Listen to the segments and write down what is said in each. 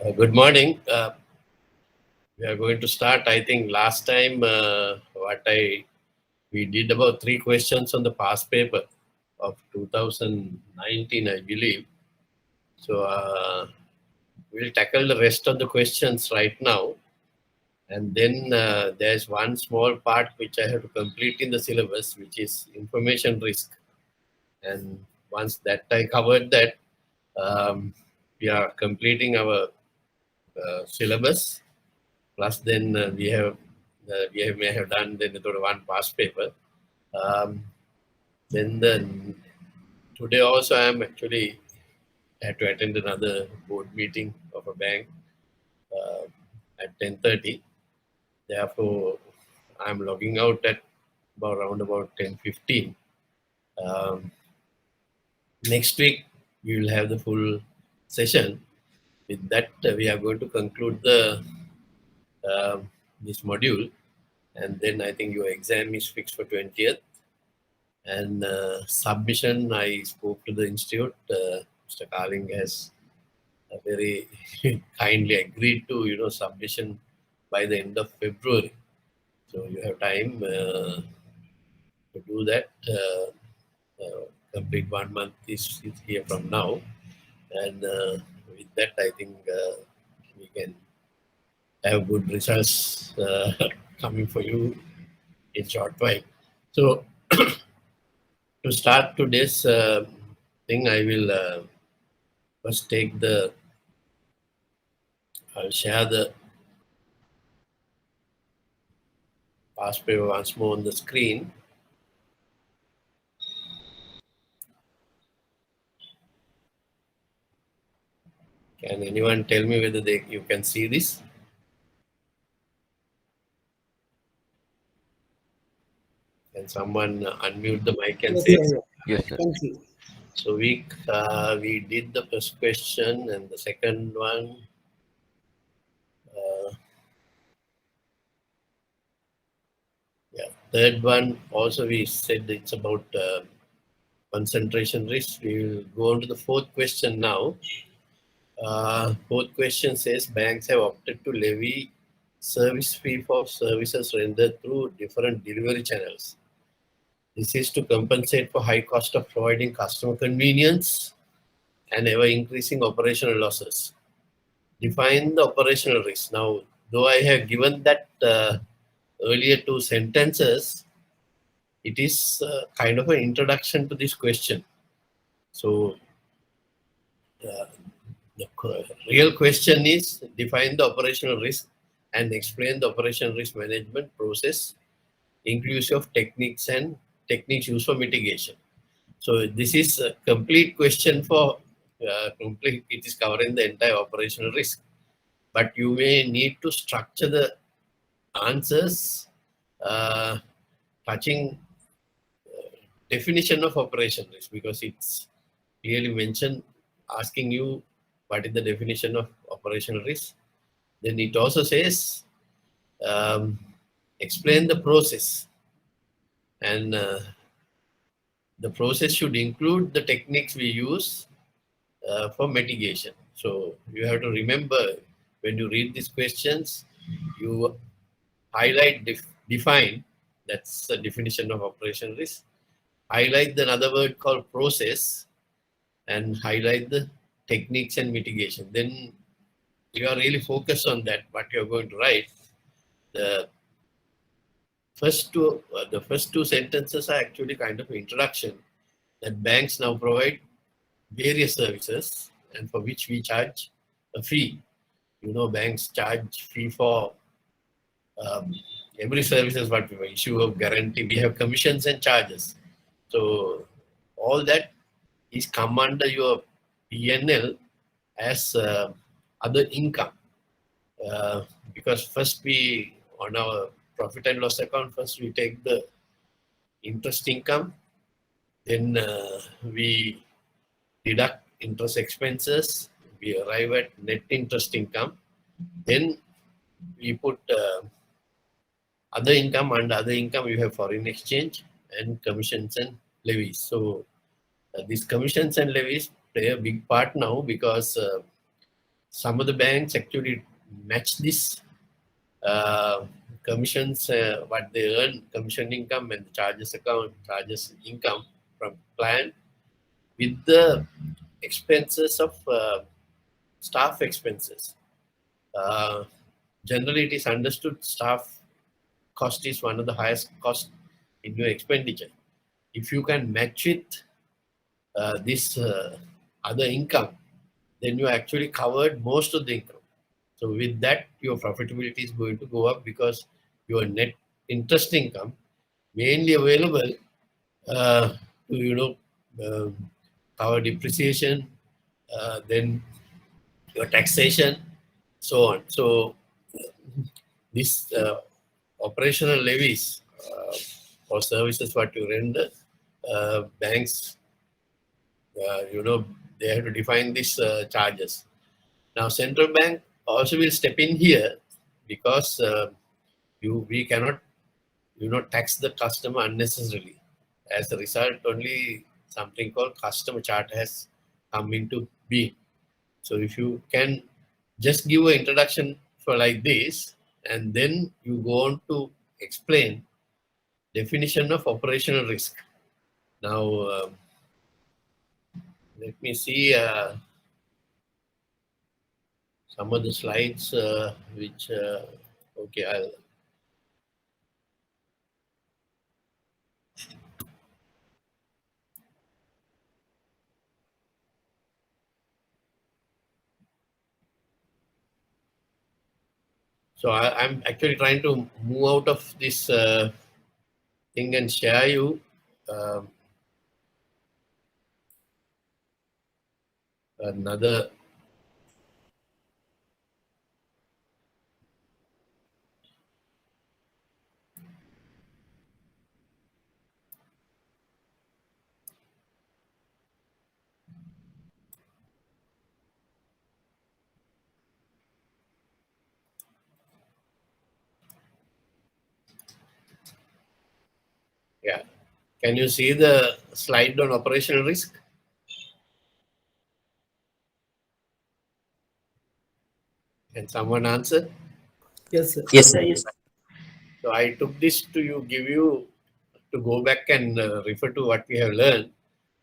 Good morning. We are going to start. I think last time we did about 3 questions on the past paper of 2019, I believe. So we'll tackle the rest of the questions right now, and then there's one small part which I have to complete in the syllabus, which is information risk. And once that I covered that, we are completing our syllabus. Plus, then we may have done then one past paper. Today also I am actually had to attend another board meeting of a bank at 10:30. Therefore, I am logging out at around about 10:15. Next week we will have the full session. With that, we are going to conclude the this module, and then I think your exam is fixed for 20th. And submission, I spoke to the institute. Mr. Carling has very kindly agreed to submission by the end of February. So you have time to do that. Complete 1 month is here from now, and with that, I think we can have good results coming for you in short while. So to start today's thing, I will first I'll share the past paper once more on the screen. Can anyone tell me whether you can see this? Can someone unmute the mic and say? Yes, sir. So we did the first question, and the second one. Third one also we said it's about concentration risk. We will go on to the fourth question now. Fourth question says banks have opted to levy service fee for services rendered through different delivery channels. This is to compensate for high cost of providing customer convenience and ever increasing operational losses. Define the operational risk. Now, though I have given that earlier 2 sentences, it is kind of an introduction to this question. So the real question is define the operational risk and explain the operational risk management process, inclusive of techniques used for mitigation. So this is a complete question for it is covering the entire operational risk. But you may need to structure the answers touching definition of operation risk, because it's clearly mentioned asking you what is the definition of operational risk. Then it also says explain the process, and the process should include the techniques we use for mitigation. So you have to remember when you read these questions, you highlight define, that's the definition of operational risk. Highlight another word called process, and highlight the techniques and mitigation. Then you are really focused on that, what you're going to write. The first two sentences are actually kind of an introduction that banks now provide various services and for which we charge a fee. Banks charge fee for every services what we issue of guarantee. We have commissions and charges. So all that is come under your P&L as other income, because first we, on our profit and loss account, first we take the interest income, then we deduct interest expenses, we arrive at net interest income, then we put other income. Under other income we have foreign exchange and commissions and levies. So these commissions and levies play a big part now, because some of the banks actually match this uh, commissions, what they earn, commission income and the charges account, charges income from client with the expenses of staff expenses. Uh, Generally, it is understood staff cost is one of the highest cost in your expenditure. If you can match it, this other income, then you actually covered most of the income. So with that, your profitability is going to go up because your net interest income mainly available to um, cover depreciation, then your taxation, so on. So this operational levies for services what you render, banks, they have to define these charges. Now, central bank also will step in here because we cannot tax the customer unnecessarily. As a result, only something called customer charter has come into being. So if you can just give an introduction for like this, and then you go on to explain definition of operational risk. Now, let me see some of the slides which, okay, I'm actually trying to move out of this thing and share you um, another. Yeah. Can you see the slide on operational risk? Can someone answer? Yes, sir. Yes, sir. Yes. So I took this to give you to go back and refer to what we have learned.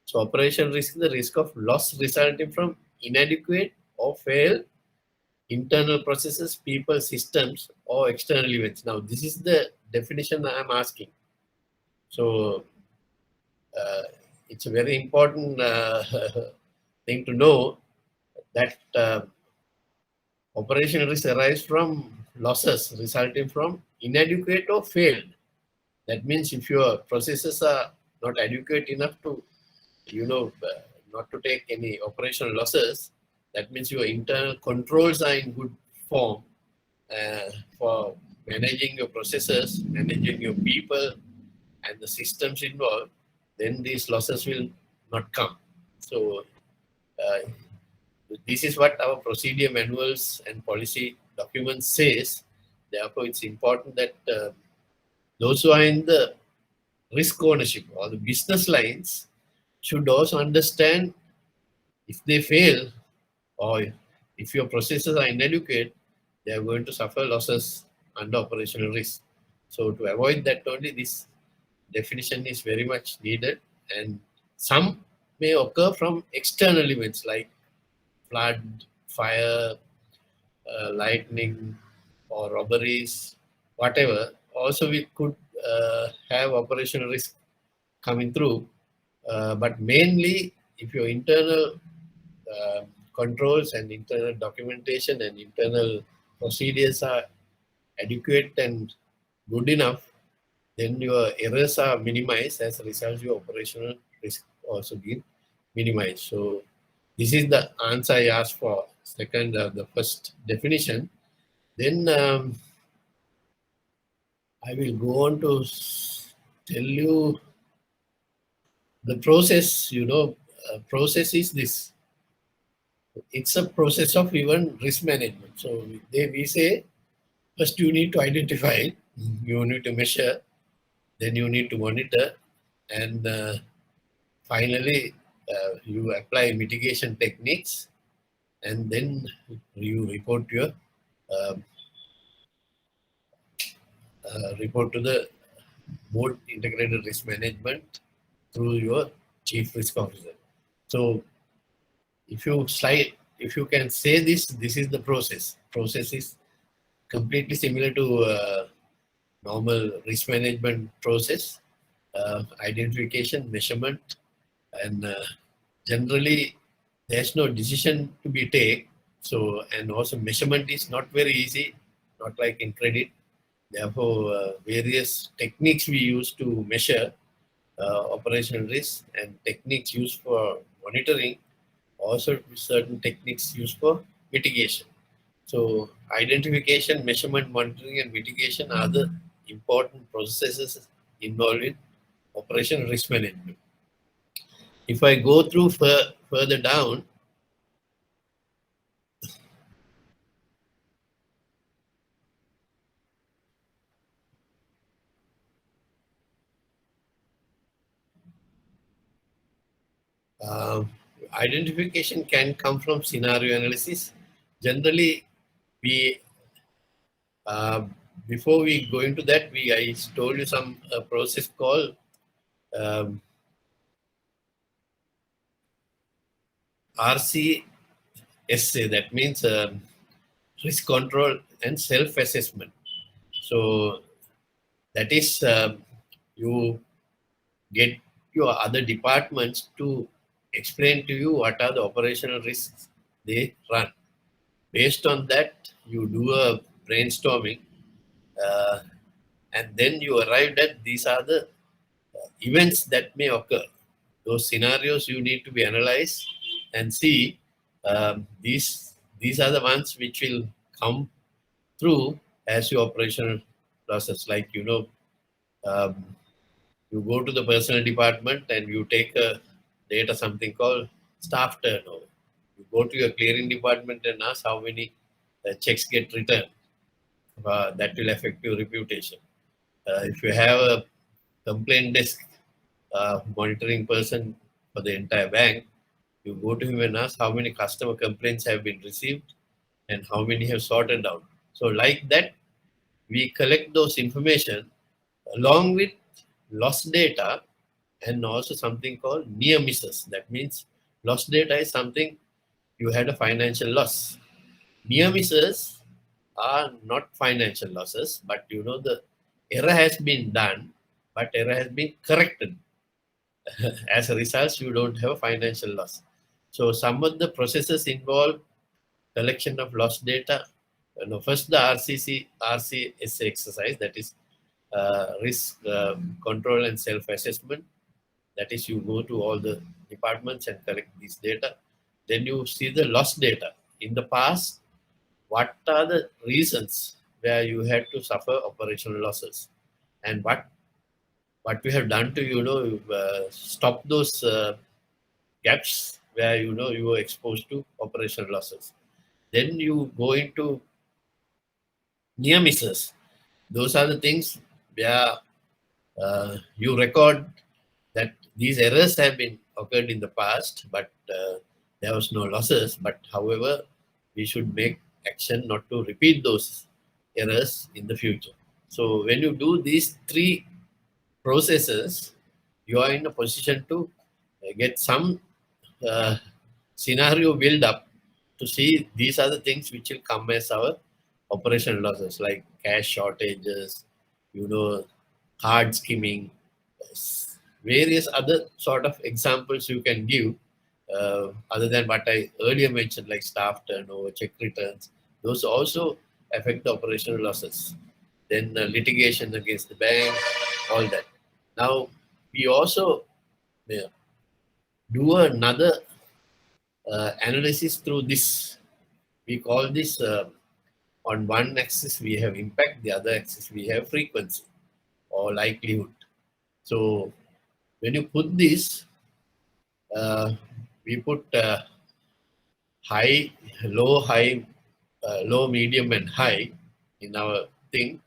So operational risk is the risk of loss resulting from inadequate or failed internal processes, people, systems, or external events. Now this is the definition I am asking. So uh, it's a very important thing to know that operational risk arise from losses resulting from inadequate or failed. That means if your processes are not adequate enough to, not to take any operational losses, that means your internal controls are in good form for managing your processes, managing your people, and the systems involved, then these losses will not come. So uh, this is what our procedure manuals and policy documents says. Therefore, it's important that those who are in the risk ownership or the business lines should also understand if they fail or if your processes are inadequate, they are going to suffer losses under operational risk. So to avoid that only, this definition is very much needed, and some may occur from external events like flood, fire, lightning, or robberies, whatever. Also, we could have operational risk coming through, but mainly if your internal uh, controls and internal documentation and internal procedures are adequate and good enough, then your errors are minimized. As a result, your operational risk also be minimized. So this is the answer I asked for second, the first definition. Then I will go on to tell you the process. Process is this. It's a process of even risk management. So we say first you need to identify, you need to measure, then you need to monitor, and finally you apply mitigation techniques, and then you uh, report to the board integrated risk management through your chief risk officer. So if you can say this is the process. Process is completely similar to normal risk management process, identification, measurement, and generally there's no decision to be taken. So, and also measurement is not very easy, not like in credit. Therefore, various techniques we use to measure operational risk and techniques used for monitoring, also certain techniques used for mitigation. So identification, measurement, monitoring, and mitigation are the important processes involved in operational risk management. If I go through further down, um, identification can come from scenario analysis. Generally, we uh, before we go into that, I told you some process called um, RCSA. That means risk control and self-assessment. So that is you get your other departments to explain to you what are the operational risks they run. Based on that, you do a brainstorming, uh, and then you arrive at these are the events that may occur. Those scenarios you need to be analyzed and see these are the ones which will come through as your operational losses. Like um, you go to the personal department and you take a data something called staff turnover. You go to your clearing department and ask how many checks get returned. That will affect your reputation. If you have a complaint desk monitoring person for the entire bank, you go to him and ask how many customer complaints have been received and how many have sorted out. So like that, we collect those information along with lost data and also something called near misses. That means lost data is something you had a financial loss. Near misses are not financial losses, but the error has been done, but error has been corrected. As a result, you don't have a financial loss. So some of the processes involve collection of lost data. First the RCS exercise, that is risk control and self-assessment. That is, you go to all the departments and collect these data. Then you see the lost data. In the past, what are the reasons where you had to suffer operational losses, and what we have done to stop those gaps where you were exposed to operational losses. Then you go into near misses. Those are the things where you record that these errors have been occurred in the past, but there was no losses. But however, we should make action not to repeat those errors in the future. So when you do these three processes, you are in a position to get some uh, scenario build up to see these are the things which will come as our operational losses, like cash shortages, you know, card skimming, various other sort of examples you can give, other than what I earlier mentioned, like staff turnover, check returns. Those also affect the operational losses. Then litigation against the bank, all that. Now, we also yeah, do another analysis through this. We call this on one axis we have impact, the other axis we have frequency or likelihood. So when you put this, uh, we put high, low, high, low, medium, and high in our thing.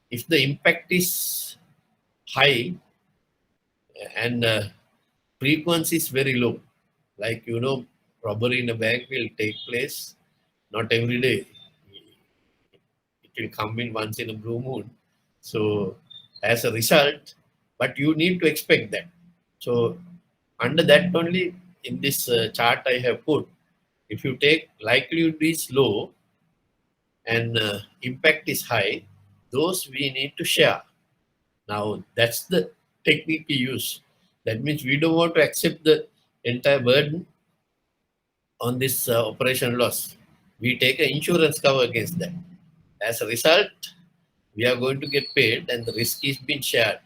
If the impact is high and frequency is very low, like robbery in a bank will take place not every day. It will come in once in a blue moon. So as a result, but you need to expect that. So under that only in this chart I have put, if you take likelihood is low and impact is high, those we need to share. Now that's the technique we use. That means we don't want to accept the entire burden on this operation loss. We take an insurance cover against that. As a result, we are going to get paid and the risk is being shared.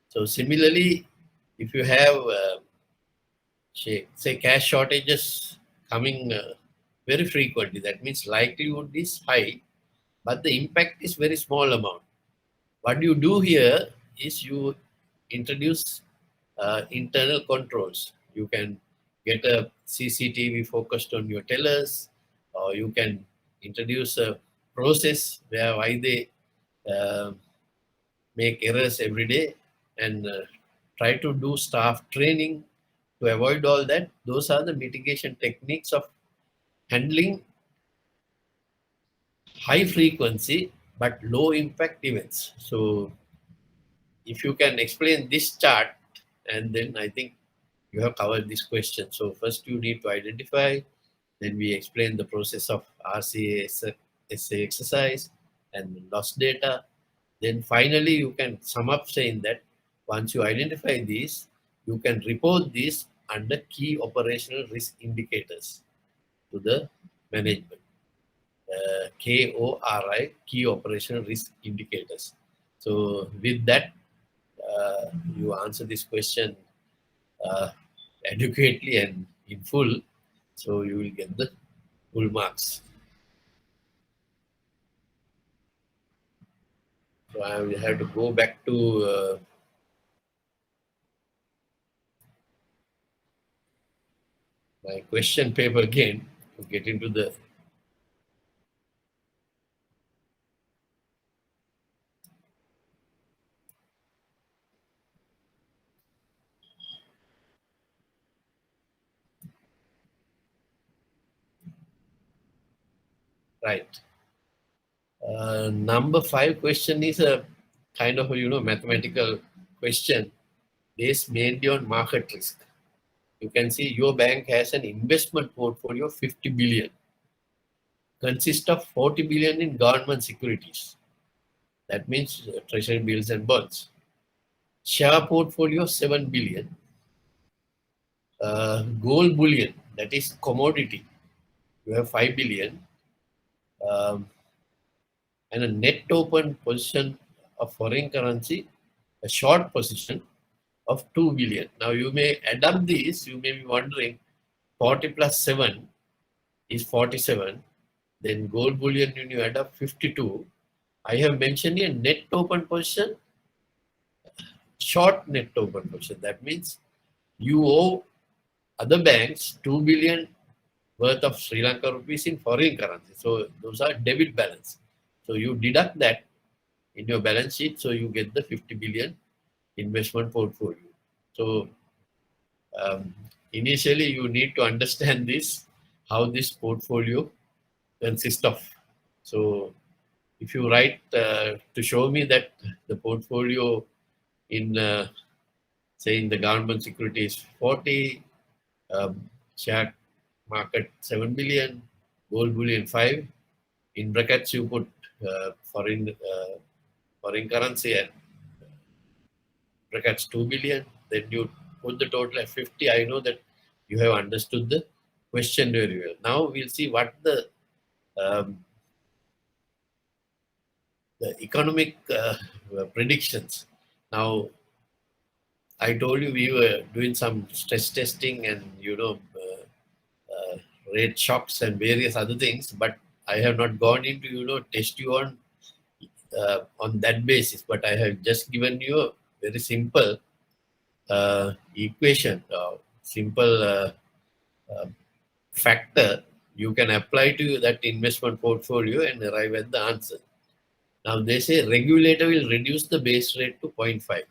So similarly, if you have say cash shortages coming very frequently, that means likelihood is high, but the impact is very small amount. What you do here is you introduce internal controls. You can get a CCTV focused on your tellers, or you can introduce a process where why they uh, make errors every day and try to do staff training to avoid all that. Those are the mitigation techniques of handling high frequency but low impact events. So if you can explain this chart, and then I think you have covered this question. So first you need to identify, then we explain the process of RCA essay exercise and loss data. Then finally you can sum up saying that once you identify these, you can report these under key operational risk indicators to the management. KORI, key operational risk indicators. So with that, you answer this question uh, adequately and in full, so you will get the full marks. So I will have to go back to my question paper again to get into the right. Number 5 question is a kind of a, mathematical question based mainly on market risk. You can see your bank has an investment portfolio of 50 billion, consists of 40 billion in government securities. That means treasury bills and bonds. Share portfolio 7 billion. Gold bullion, that is commodity, you have 5 billion. Um, and a net open position of foreign currency, a short position of 2 billion. Now you may add up these, you may be wondering 40 plus 7 is 47. Then gold bullion, when you add up 52, I have mentioned here net open position, short net open position. That means you owe other banks 2 billion worth of Sri Lanka rupees in foreign currency. So those are debit balance. So you deduct that in your balance sheet, so you get the 50 billion investment portfolio. So initially you need to understand this, how this portfolio consists of. So if you write to show me that the portfolio in say in the government securities 40, share market 7 billion, gold bullion 5, in brackets you put foreign currency and brackets 2 billion, then you put the total at 50. I know that you have understood the question very well. Now we'll see what um, the economic predictions. Now I told you we were doing some stress testing and uh, rate shocks and various other things, but I have not gone into test you on that basis. But I have just given you a very simple equation, simple uh, factor you can apply to that investment portfolio and arrive at the answer. Now they say regulator will reduce the base rate to 0.5.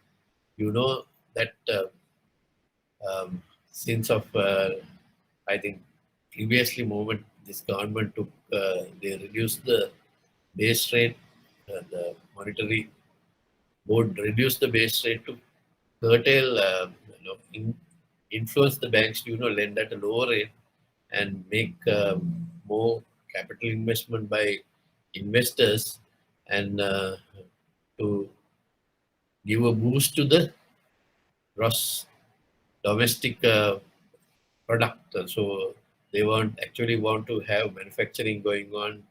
You know that since of I think previously moment this government took, they reduced the base rate, the monetary board reduced the base rate to curtail, influence the banks to lend at a lower rate and make more capital investment by investors and to give a boost to the gross domestic product. So they want to have manufacturing going on,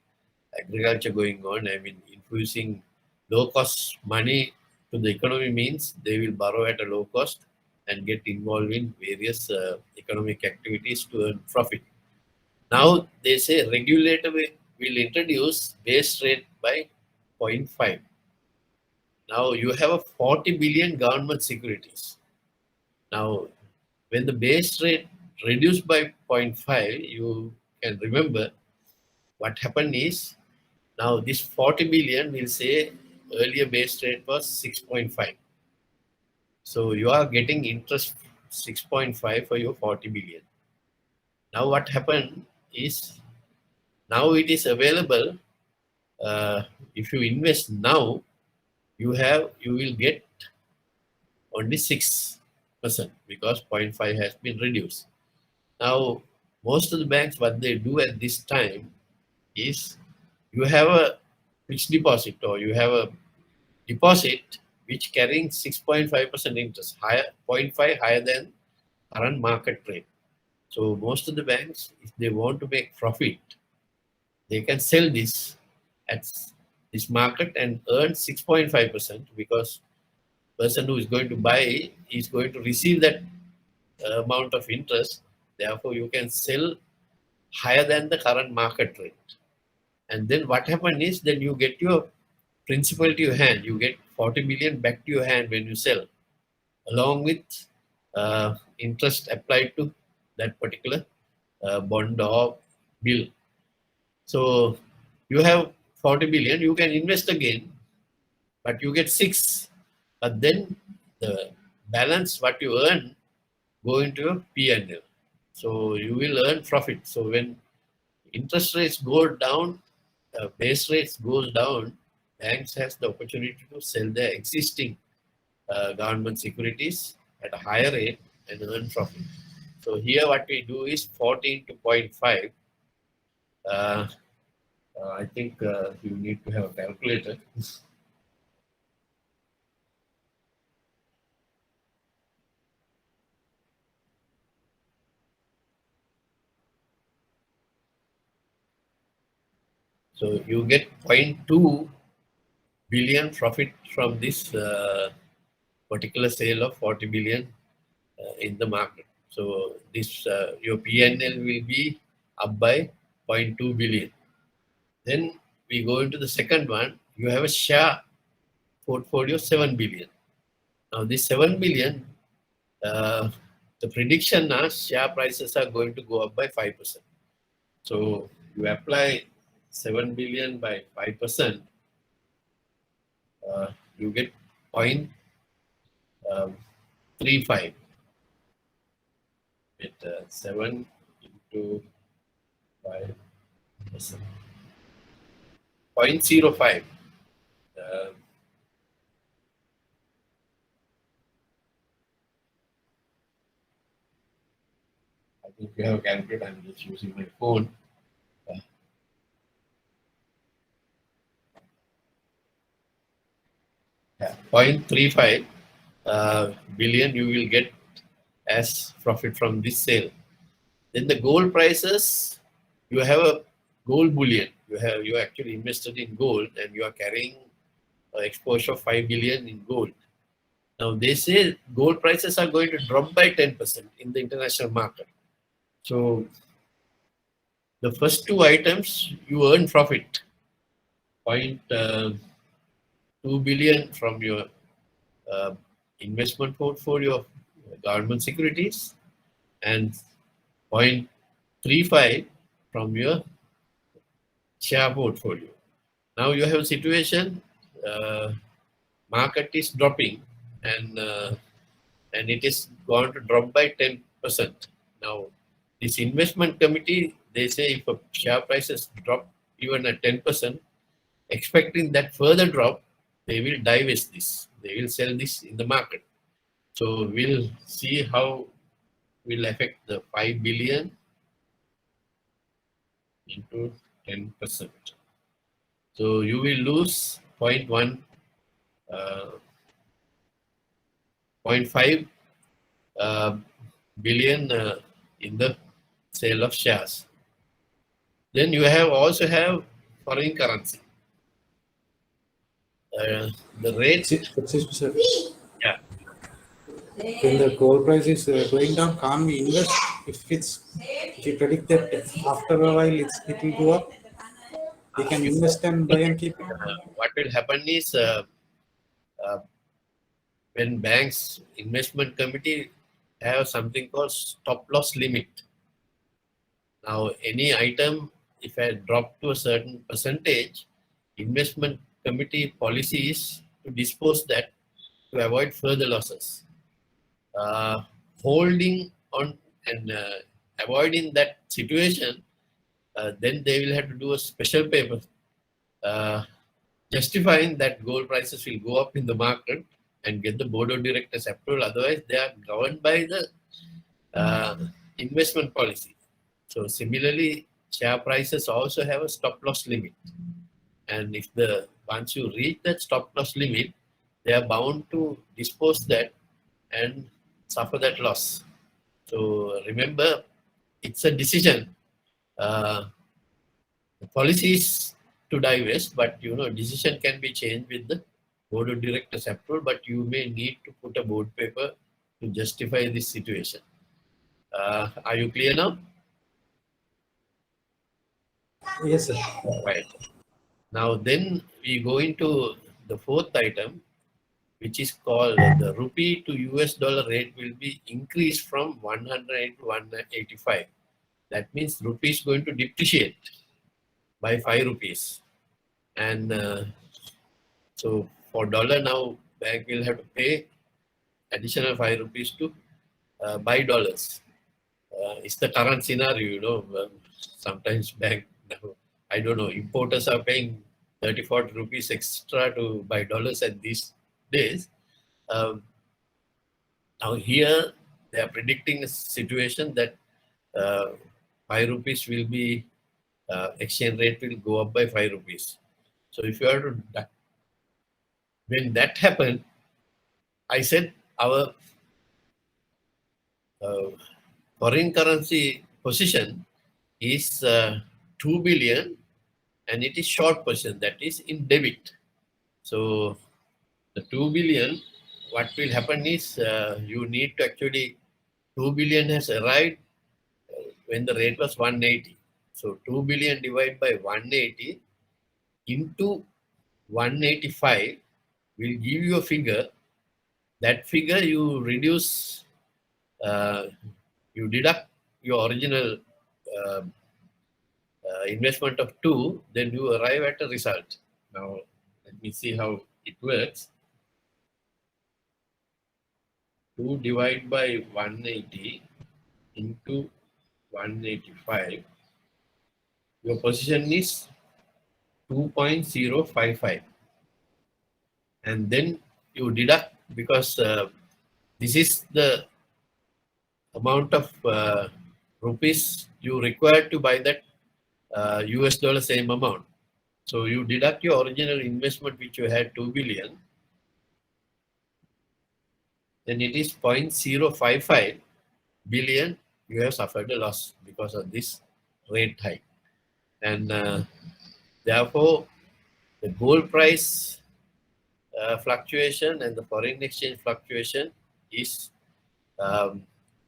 agriculture going on. I mean, infusing low cost money to the economy means they will borrow at a low cost and get involved in various economic activities to earn profit. Now they say regulator will introduce base rate by zero point 0.5. Now you have a 40 billion government securities. Now when the base rate reduced by zero point 0.5, you can remember what happened is now this 40 billion will say earlier base rate was 6.5. So you are getting interest 6.5 for your 40 billion. Now what happened is now it is available. If you invest now, you will get only 6% because zero point 0.5 has been reduced. Now most of the banks what they do at this time is you have a fixed deposit or you have a deposit which carrying 6.5% interest, higher 0.5 higher than current market rate. So most of the banks, if they want to make profit, they can sell this at this market and earn 6.5% because person who is going to buy is going to receive that amount of interest. Therefore, you can sell higher than the current market rate. And then what happens is then you get your principal to your hand. You get 40 million back to your hand when you sell, along with interest applied to that particular bond or bill. So you have 40 billion, you can invest again, but you get 6. But then the balance what you earn go into your P&L. So you will earn profit. So when interest rates go down, base rates goes down, banks has the opportunity to sell their existing government securities at a higher rate and earn profit. So here what we do is 14 to zero point 0.5. Uh, I think you need to have a calculator. So you get zero point 0.2 billion profit from this particular sale of 40 billion in the market. So this your PNL will be up by zero point 0.2 billion. Then we go into the second one. You have a share portfolio 7 billion. Now this 7 billion, uh, the prediction now share prices are going to go up by 5%. So you apply 7 billion by 5%, you get 0.35. With 7 into 5%. 0.05. Uh, I think you have a calculator. I'm just using my phone. Uh, yeah, 0.35 billion you will get as profit from this sale. Then the gold prices, you have a gold bullion. You actually invested in gold and you are carrying exposure of 5 billion in gold. Now they say gold prices are going to drop by 10% in the international market. So the first two items you earn profit, 0.2 billion from your uh, investment portfolio of government securities and 0.35 from your share portfolio. Now you have a situation, uh, market is dropping and it is going to drop by 10%. Now This investment committee, they say if a share prices drop even at 10%, expecting that further drop, they will divest this. They will sell this in the market. So we'll see how will affect the 5 billion into 10%. So you will lose zero point 0.1, uh, 0.5 uh, billion in the sale of shares. Then you have also have foreign currency. The rate, Excuse me, sir. yeah, When the gold price is going down, can't we invest if we predict that after a while it will go up? We can invest and buy and keep it. what will happen is uh, when banks investment committee have something called stop loss limit. Now, any item, if I drop to a certain percentage, investment committee policy is to dispose that to avoid further losses. Uh, Holding on and avoiding that situation, then they will have to do a special paper uh, justifying that gold prices will go up in the market and get the board of directors approval. Otherwise, they are governed by the uh, investment policy. So similarly, share prices also have a stop loss limit. And if the once you reach that stop loss limit, they are bound to dispose that and suffer that loss. So remember, it's a decision. The policy is to divest, but decision can be changed with the board of directors approval. But you may need to put a board paper to justify this situation. Are you clear now? Yes, sir. Right. Now then we go into the fourth item, which is called the rupee to US dollar rate will be increased from 100 to 185. That means rupee is going to depreciate by 5 rupees. And so for dollar now, bank will have to pay additional 5 rupees to buy dollars. It's the current scenario. Sometimes bank, I don't know, importers are paying 30, 40 rupees extra to buy dollars at these days. Um, Now here they are predicting a situation that uh, 5 rupees will be, exchange rate will go up by 5 rupees. So if you are to, when that happened, I said our uh, foreign currency position is 2 billion and it is short position, that is in debit. So the 2 billion, what will happen is you need to actually, 2 billion has arrived when the rate was 180. So 2 billion divided by 180 into 185 will give you a figure. That figure you reduce, uh, you deduct your original uh, investment of 2, then you arrive at a result. Now, let me see how it works. 2 divided by 180 into 185. Your position is 2.055. And then you deduct because this is the amount of rupees you require to buy that US dollar same amount. So you deduct your original investment which you had 2 billion, then it is 0.055 billion you have suffered a loss because of this rate hike. And therefore the gold price fluctuation and the foreign exchange fluctuation is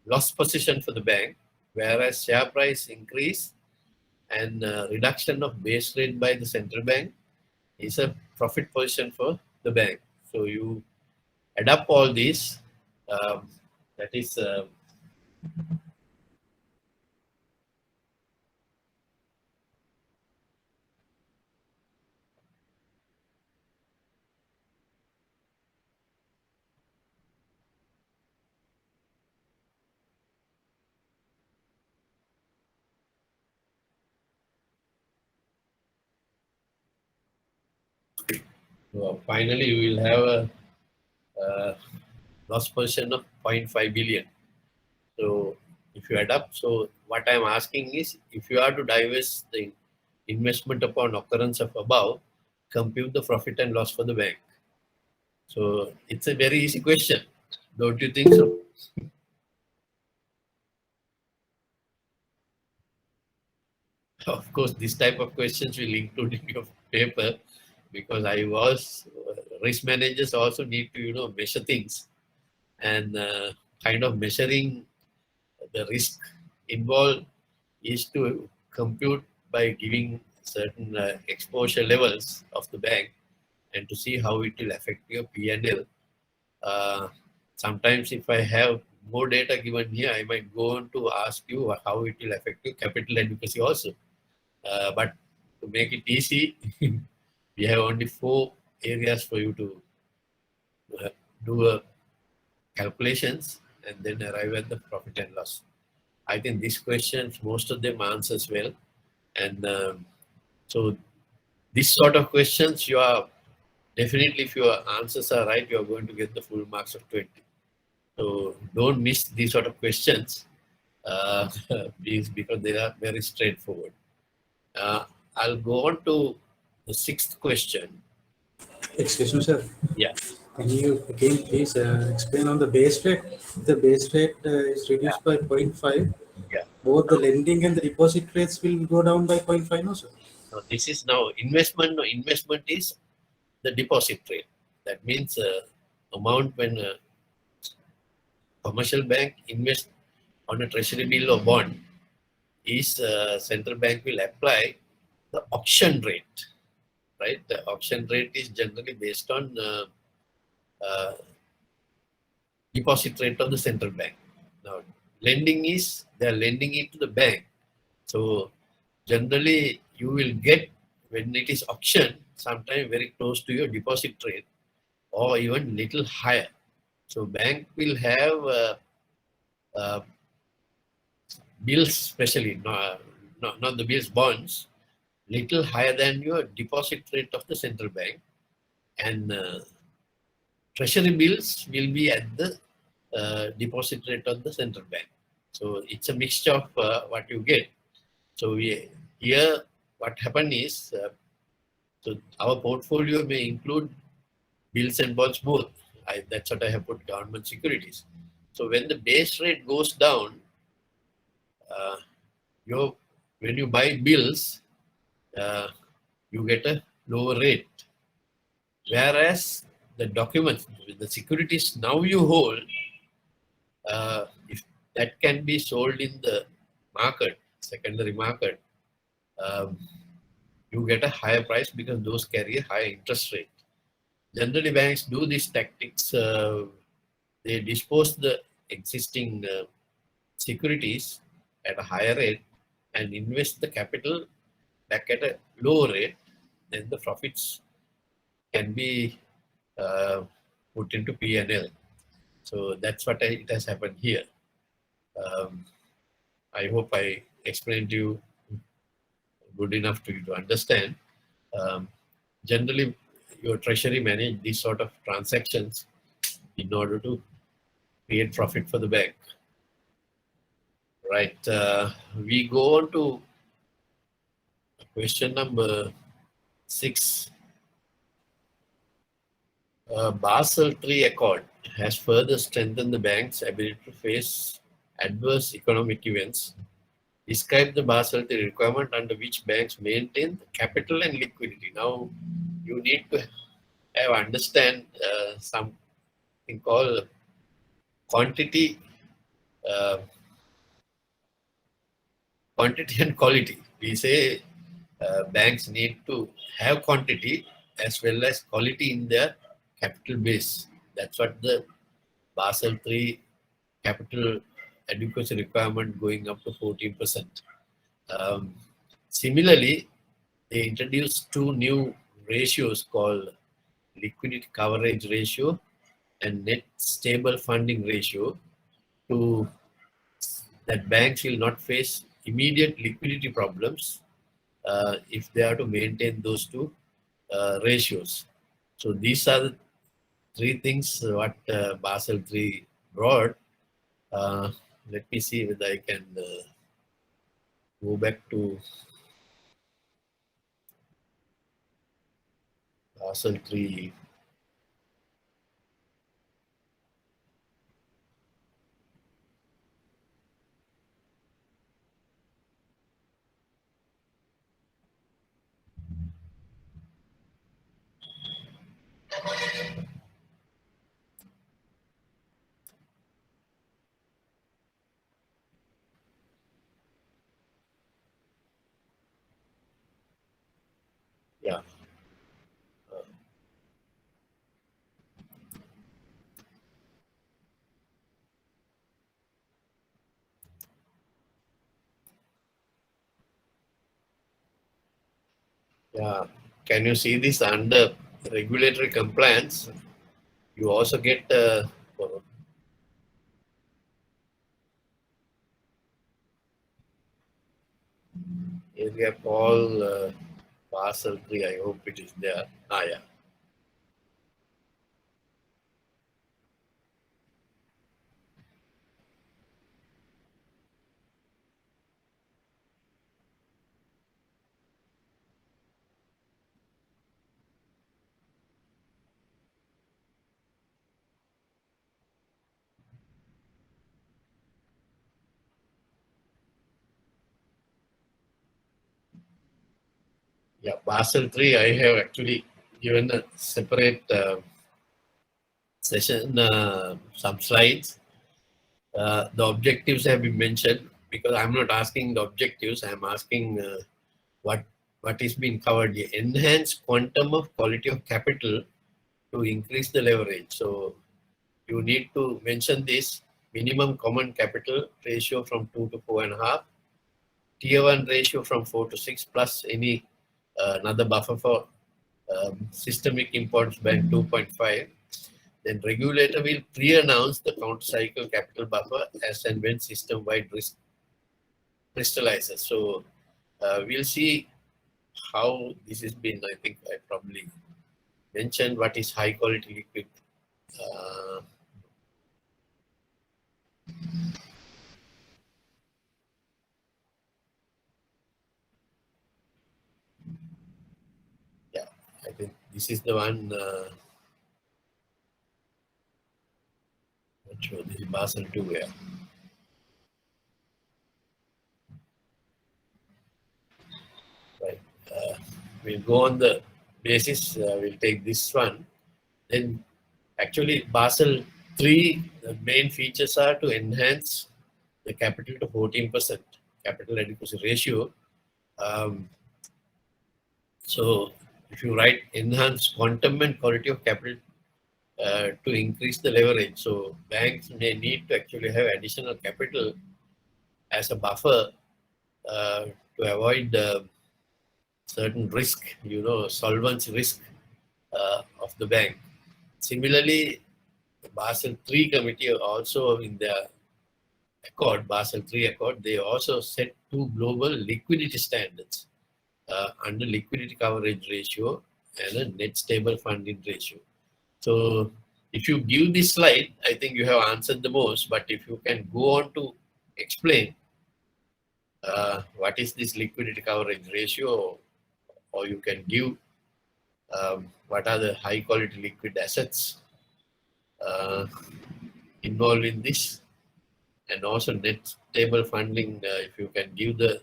loss position for the bank, whereas share price increase and reduction of base rate by the central bank is a profit position for the bank. So you adapt all these. Um, that is So finally, you will have a loss position of 0.5 billion. So if you add up, so what I'm asking is, if you are to divest the investment upon occurrence of above, compute the profit and loss for the bank. So it's a very easy question. Don't you think so? Of course, this type of questions will include in your paper, because I was risk managers also need to measure things, and kind of measuring the risk involved is to compute by giving certain exposure levels of the bank, and to see how it will affect your P&L. Uh, Sometimes if I have more data given here, I might go on to ask you how it will affect your capital adequacy also. But to make it easy, we have only 4 areas for you to uh, do calculations and then arrive at the profit and loss. I think these questions, most of them answers well. And so this sort of questions, you are definitely, if your answers are right, you are going to get the full marks of 20. So don't miss these sort of questions, because they are very straightforward. Uh, I'll go on to the sixth question. Excuse me, sir. Yeah, Can you again please explain on the base rate? The base rate is yeah, reduced by zero point 0.5. yeah. Both the lending and the deposit rates will go down by zero point 0.5, no, sir? Now this is now investment. No, investment is the deposit rate. That means amount when a commercial bank invest on a treasury bill or bond, is central bank will apply the auction rate, right? The auction rate is generally based on uh, deposit rate of the central bank. Now, lending is they are lending it to the bank. So generally, you will get, when it is auction, sometime very close to your deposit rate, or even little higher. So bank will have uh, bills, especially not the bills, bonds, little higher than your deposit rate of the central bank, and treasury bills will be at the deposit rate of the central bank. So it's a mixture of what you get. So here what happened is, so our portfolio may include bills and bonds both. That's what I have put, government securities. So when the base rate goes down, uh, your when you buy bills, uh, you get a lower rate. Whereas the documents, the securities now you hold, if that can be sold in the market, secondary market, um, you get a higher price because those carry a higher interest rate. Generally, banks do these tactics. They dispose the existing securities at a higher rate and invest the capital back at a lower rate. Then the profits can be uh, put into P&L. So that's what it has happened here. Um, I hope I explained to you good enough to you to understand. Um, Generally, your treasury manage these sort of transactions in order to create profit for the bank. Right. We go on to question number 6. Basel III Accord has further strengthened the bank's ability to face adverse economic events. Describe the Basel III requirement under which banks maintain the capital and liquidity. Now, you need to have understand something called quantity, uh, quantity and quality. We say banks need to have quantity as well as quality in their capital base. That's what the Basel III capital adequacy requirement going up to 14%. Um, Similarly, they introduced 2 new ratios called liquidity coverage ratio and net stable funding ratio, to that banks will not face immediate liquidity problems if they are to maintain those 2 ratios. So these are the three things what Basel III brought. Uh, Let me see whether I can go back to Basel III. Yeah, yeah. Can you see this under regulatory compliance? You also get area called Basel III. I hope it is there. Ah, yeah. Yeah, Basel III, I have actually given a separate session, some slides. The objectives have been mentioned because I'm not asking the objectives, I'm asking what is being covered here. Enhance quantum of quality of capital to increase the leverage. So you need to mention this minimum common capital ratio from 2 to 4.5, tier 1 ratio from 4 to 6, plus any another buffer for systemic importance bank 2.5. Then regulator will pre-announce the counter-cycle capital buffer as and when system-wide risk crystallizes. So we'll see how this has been. I think I probably mentioned what is high-quality liquid. Uh, yeah, I think this is the one. Not sure. This is Basel 2. Yeah, right. We'll go on the basis. We'll take this one. Then actually Basel 3, the main features are to enhance the capital to 14% capital adequacy ratio. Um, so if you write enhance quantum and quality of capital to increase the leverage, so banks may need to actually have additional capital as a buffer uh, to avoid certain risk, solvency risk of the bank. Similarly, the Basel III committee also in their accord, Basel III accord, they also set two global liquidity standards under liquidity coverage ratio and a net stable funding ratio. So if you give this slide, I think you have answered the most, but if you can go on to explain what is this liquidity coverage ratio, or you can give what are the high quality liquid assets uh, involved in this, and also net stable funding, if you can give the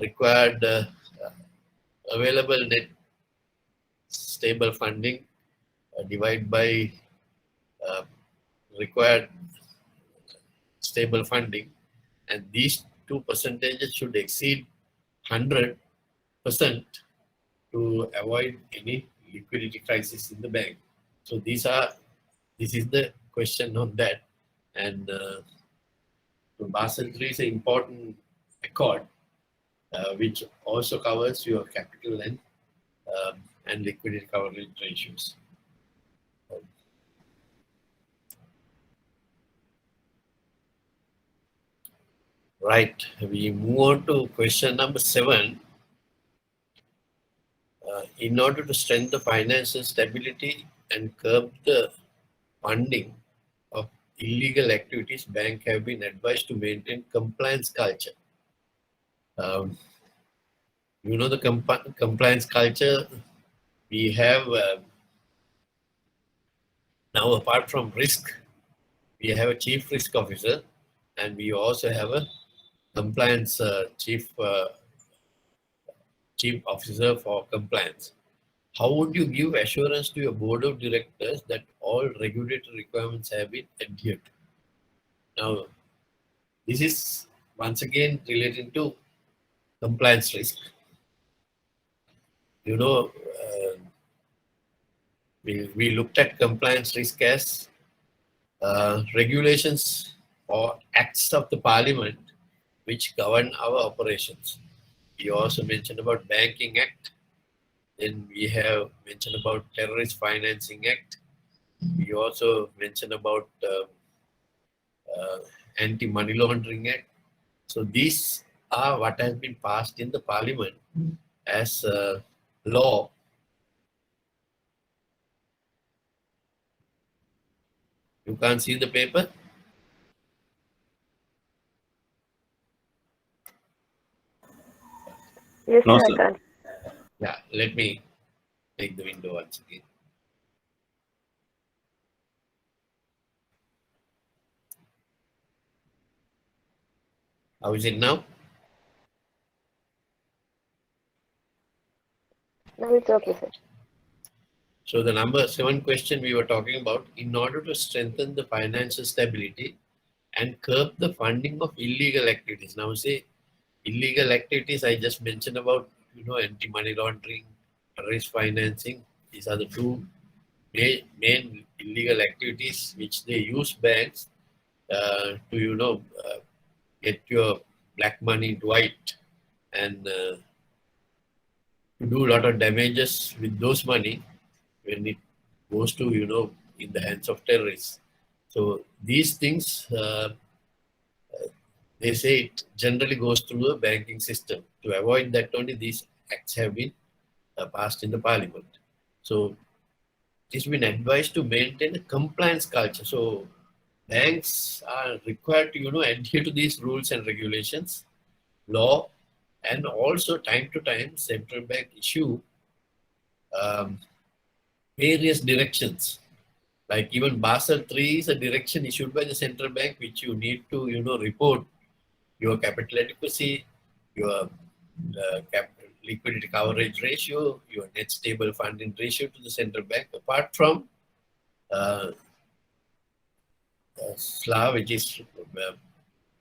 required available net stable funding divided by uh, required stable funding, and these two percentages should exceed 100% to avoid any liquidity crisis in the bank. So this is the question on that, and so Basel III is an important accord which also covers your capital and liquidity coverage ratios. Right, we move on to question number 7. in order to strengthen the financial stability and curb the funding of illegal activities, banks have been advised to maintain compliance culture. Um, the compliance culture we have now, apart from risk, we have a chief risk officer, and we also have a compliance chief officer for compliance. How would you give assurance to your board of directors that all regulatory requirements have been adhered to? Now, this is once again relating to compliance risk. We looked at compliance risk as regulations or acts of the parliament which govern our operations. We also mentioned about Banking Act. Then we have mentioned about Terrorist Financing Act. We also mentioned about Anti-Money Laundering Act. So these are what has been passed in the parliament as law. You can't see the paper? Yes, No, sir, I sir. can. Yeah, let me take the window once again. How is it now? Now it's okay, sir. So the number 7 question we were talking about, in order to strengthen the financial stability and curb the funding of illegal activities. Now say illegal activities I just mentioned about, anti-money laundering, terrorist financing. These are the two main illegal activities which they use banks to, get your black money into white and to do a lot of damages with those money when it goes to, in the hands of terrorists. So these things, they say it generally goes through the banking system. To avoid that only these acts have been passed in the parliament. So it's been advised to maintain a compliance culture. So banks are required to, adhere to these rules and regulations, law, and also time to time central bank issue um, various directions. Like even Basel III is a direction issued by the central bank which you need to, report your capital adequacy, your liquidity coverage ratio, your net stable funding ratio to the central bank, apart from uh, SLA, which is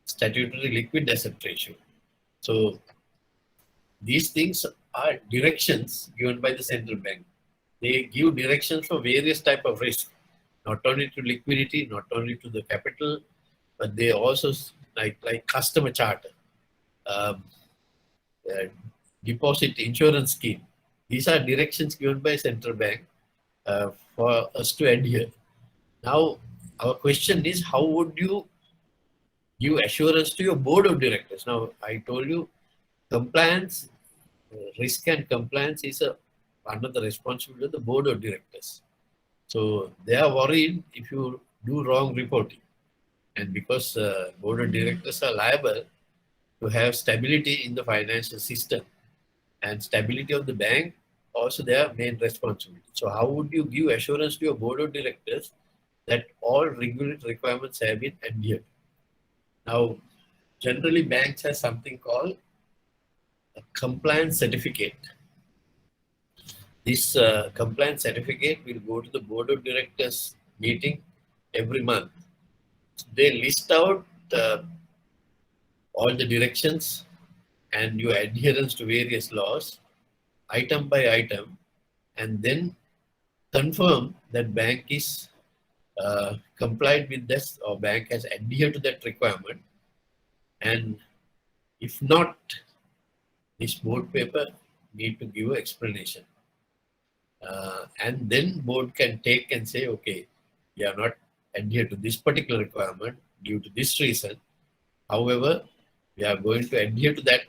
statutory liquid asset ratio. So these things are directions given by the central bank. They give directions for various type of risk, not only to liquidity, not only to the capital, but they also like customer charter, um, uh, deposit insurance scheme. These are directions given by central bank for us to adhere. Now, our question is, how would you give assurance to your board of directors? Now, I told you compliance, risk and compliance is one of the responsibility of the board of directors. So they are worried if you do wrong reporting. And because board of directors are liable to have stability in the financial system and stability of the bank, also their main responsibility. So how would you give assurance to your board of directors that all regulatory requirements have been adhered? Now, generally banks have something called a compliance certificate. This compliance certificate will go to the board of directors meeting every month. They list out all the directions and your adherence to various laws, item by item, and then confirm that bank is complied with this or bank has adhered to that requirement. And if not, this board paper need to give an explanation. And then board can take and say, okay, we are not adhere to this particular requirement due to this reason. However, we are going to adhere to that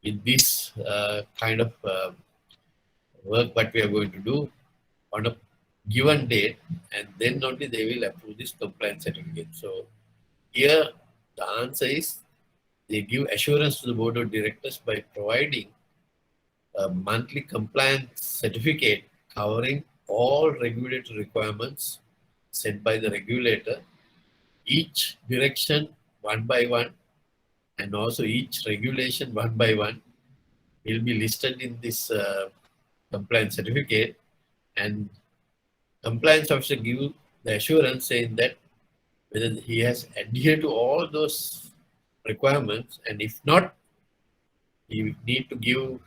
with this kind of work what we are going to do on a given date, and then only they will approve this compliance certificate. So here the answer is they give assurance to the board of directors by providing a monthly compliance certificate covering all regulatory requirements set by the regulator, each direction one by one, and also each regulation one by one will be listed in this compliance certificate, and compliance officer give the assurance saying that whether he has adhered to all those requirements, and if not, he need to give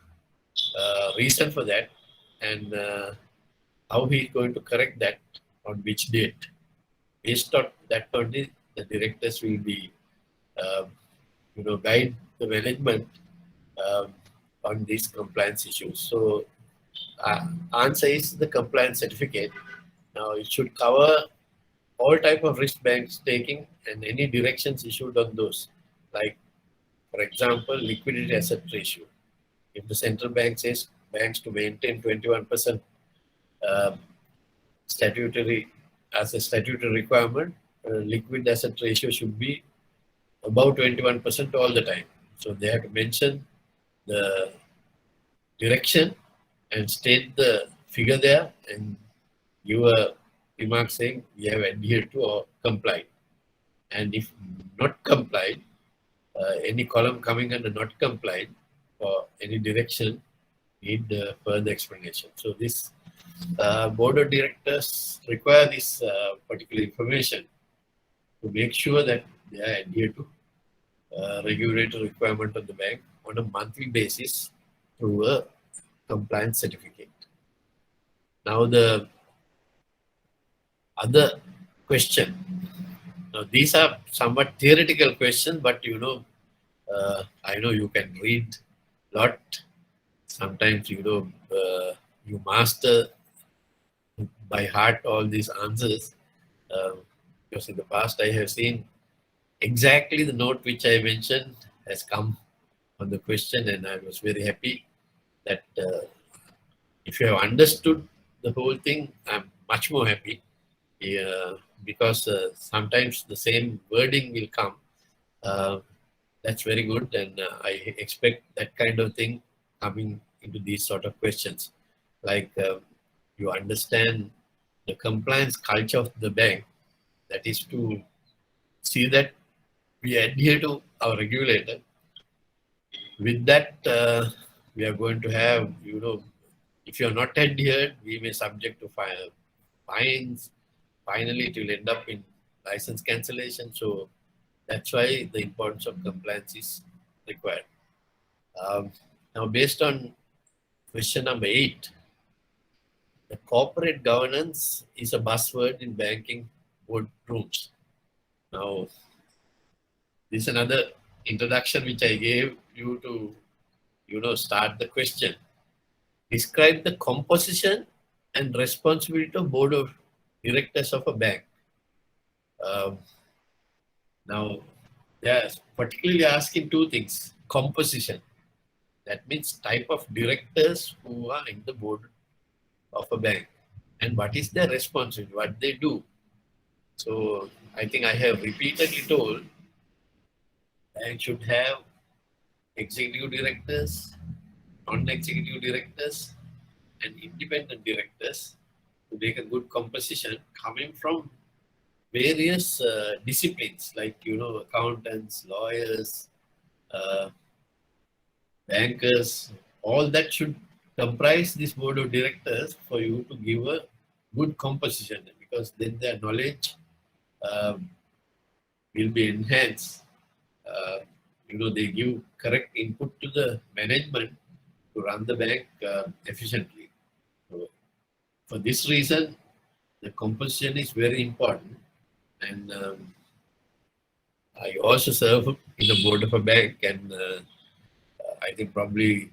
reason for that, and how he is going to correct that on which date. Based on that only, the directors will be, uh, guide the management um, on these compliance issues. So, answer is the compliance certificate. Now, it should cover all type of risk banks taking and any directions issued on those. Like, for example, liquidity asset ratio. If the central bank says banks to maintain 21% uh, statutory as a statutory requirement, liquid asset ratio should be above 21% all the time. So they have to mention the direction and state the figure there and give a remark saying we have adhered to or complied. And if not complied, any column coming under not complied or any direction need further explanation. So this board of directors require this particular information to make sure that they are adhere to regulatory requirement of the bank on a monthly basis through a compliance certificate. Now the other question. Now these are somewhat theoretical questions, but I know you can read a lot. Sometimes you master by heart all these answers. Because in the past I have seen exactly the note which I mentioned has come on the question, and I was very happy that if you have understood the whole thing, I'm much more happy. Because sometimes the same wording will come. Uh, that's very good, and I expect that kind of thing coming into these sort of questions. Like you understand the compliance culture of the bank, that is to see that we adhere to our regulator. With that, we are going to have, if you are not adhered, we may subject to fines. Finally, it will end up in license cancellation. So that's why the importance of compliance is required. Now, based on question number 8, the corporate governance is a buzzword in banking boardrooms. Now, this is another introduction which I gave you to, start the question. Describe the composition and responsibility of board of directors of a bank. Um, Now, they are particularly asking two things. Composition, that means type of directors who are in the board of a bank, and what is their responsibility, what they do. So I think I have repeatedly told bank should have executive directors, non-executive directors, and independent directors to make a good composition coming from various disciplines like accountants, lawyers, uh, bankers. All that should comprise this board of directors for you to give a good composition, because then their knowledge um, will be enhanced. Uh, they give correct input to the management to run the bank efficiently. So for this reason, the composition is very important. And I also serve in the board of a bank, and I think probably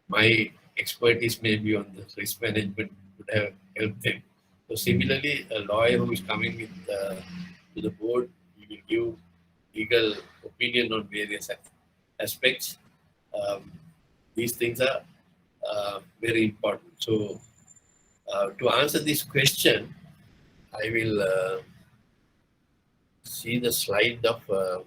my expertise maybe on the risk management would have helped them. So similarly, a lawyer who is coming with to the board, he will give legal opinion on various aspects. Um, these things are very important. So to answer this question, I will see the slide of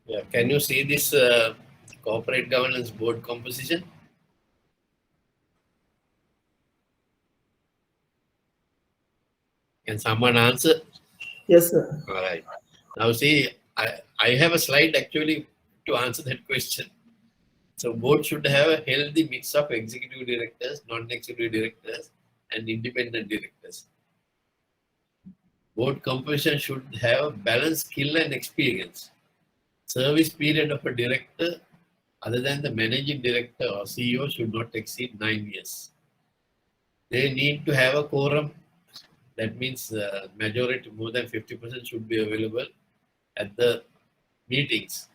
yeah. Can you see this corporate governance board composition? Can someone answer? Yes, sir. All right. Now see, I have a slide actually to answer that question. So board should have a healthy mix of executive directors, non-executive directors, and independent directors. Board composition should have balanced skill and experience. Service period of a director other than the managing director or CEO should not exceed 9 years. They need to have a quorum. That means majority more than 50% should be available at the meetings.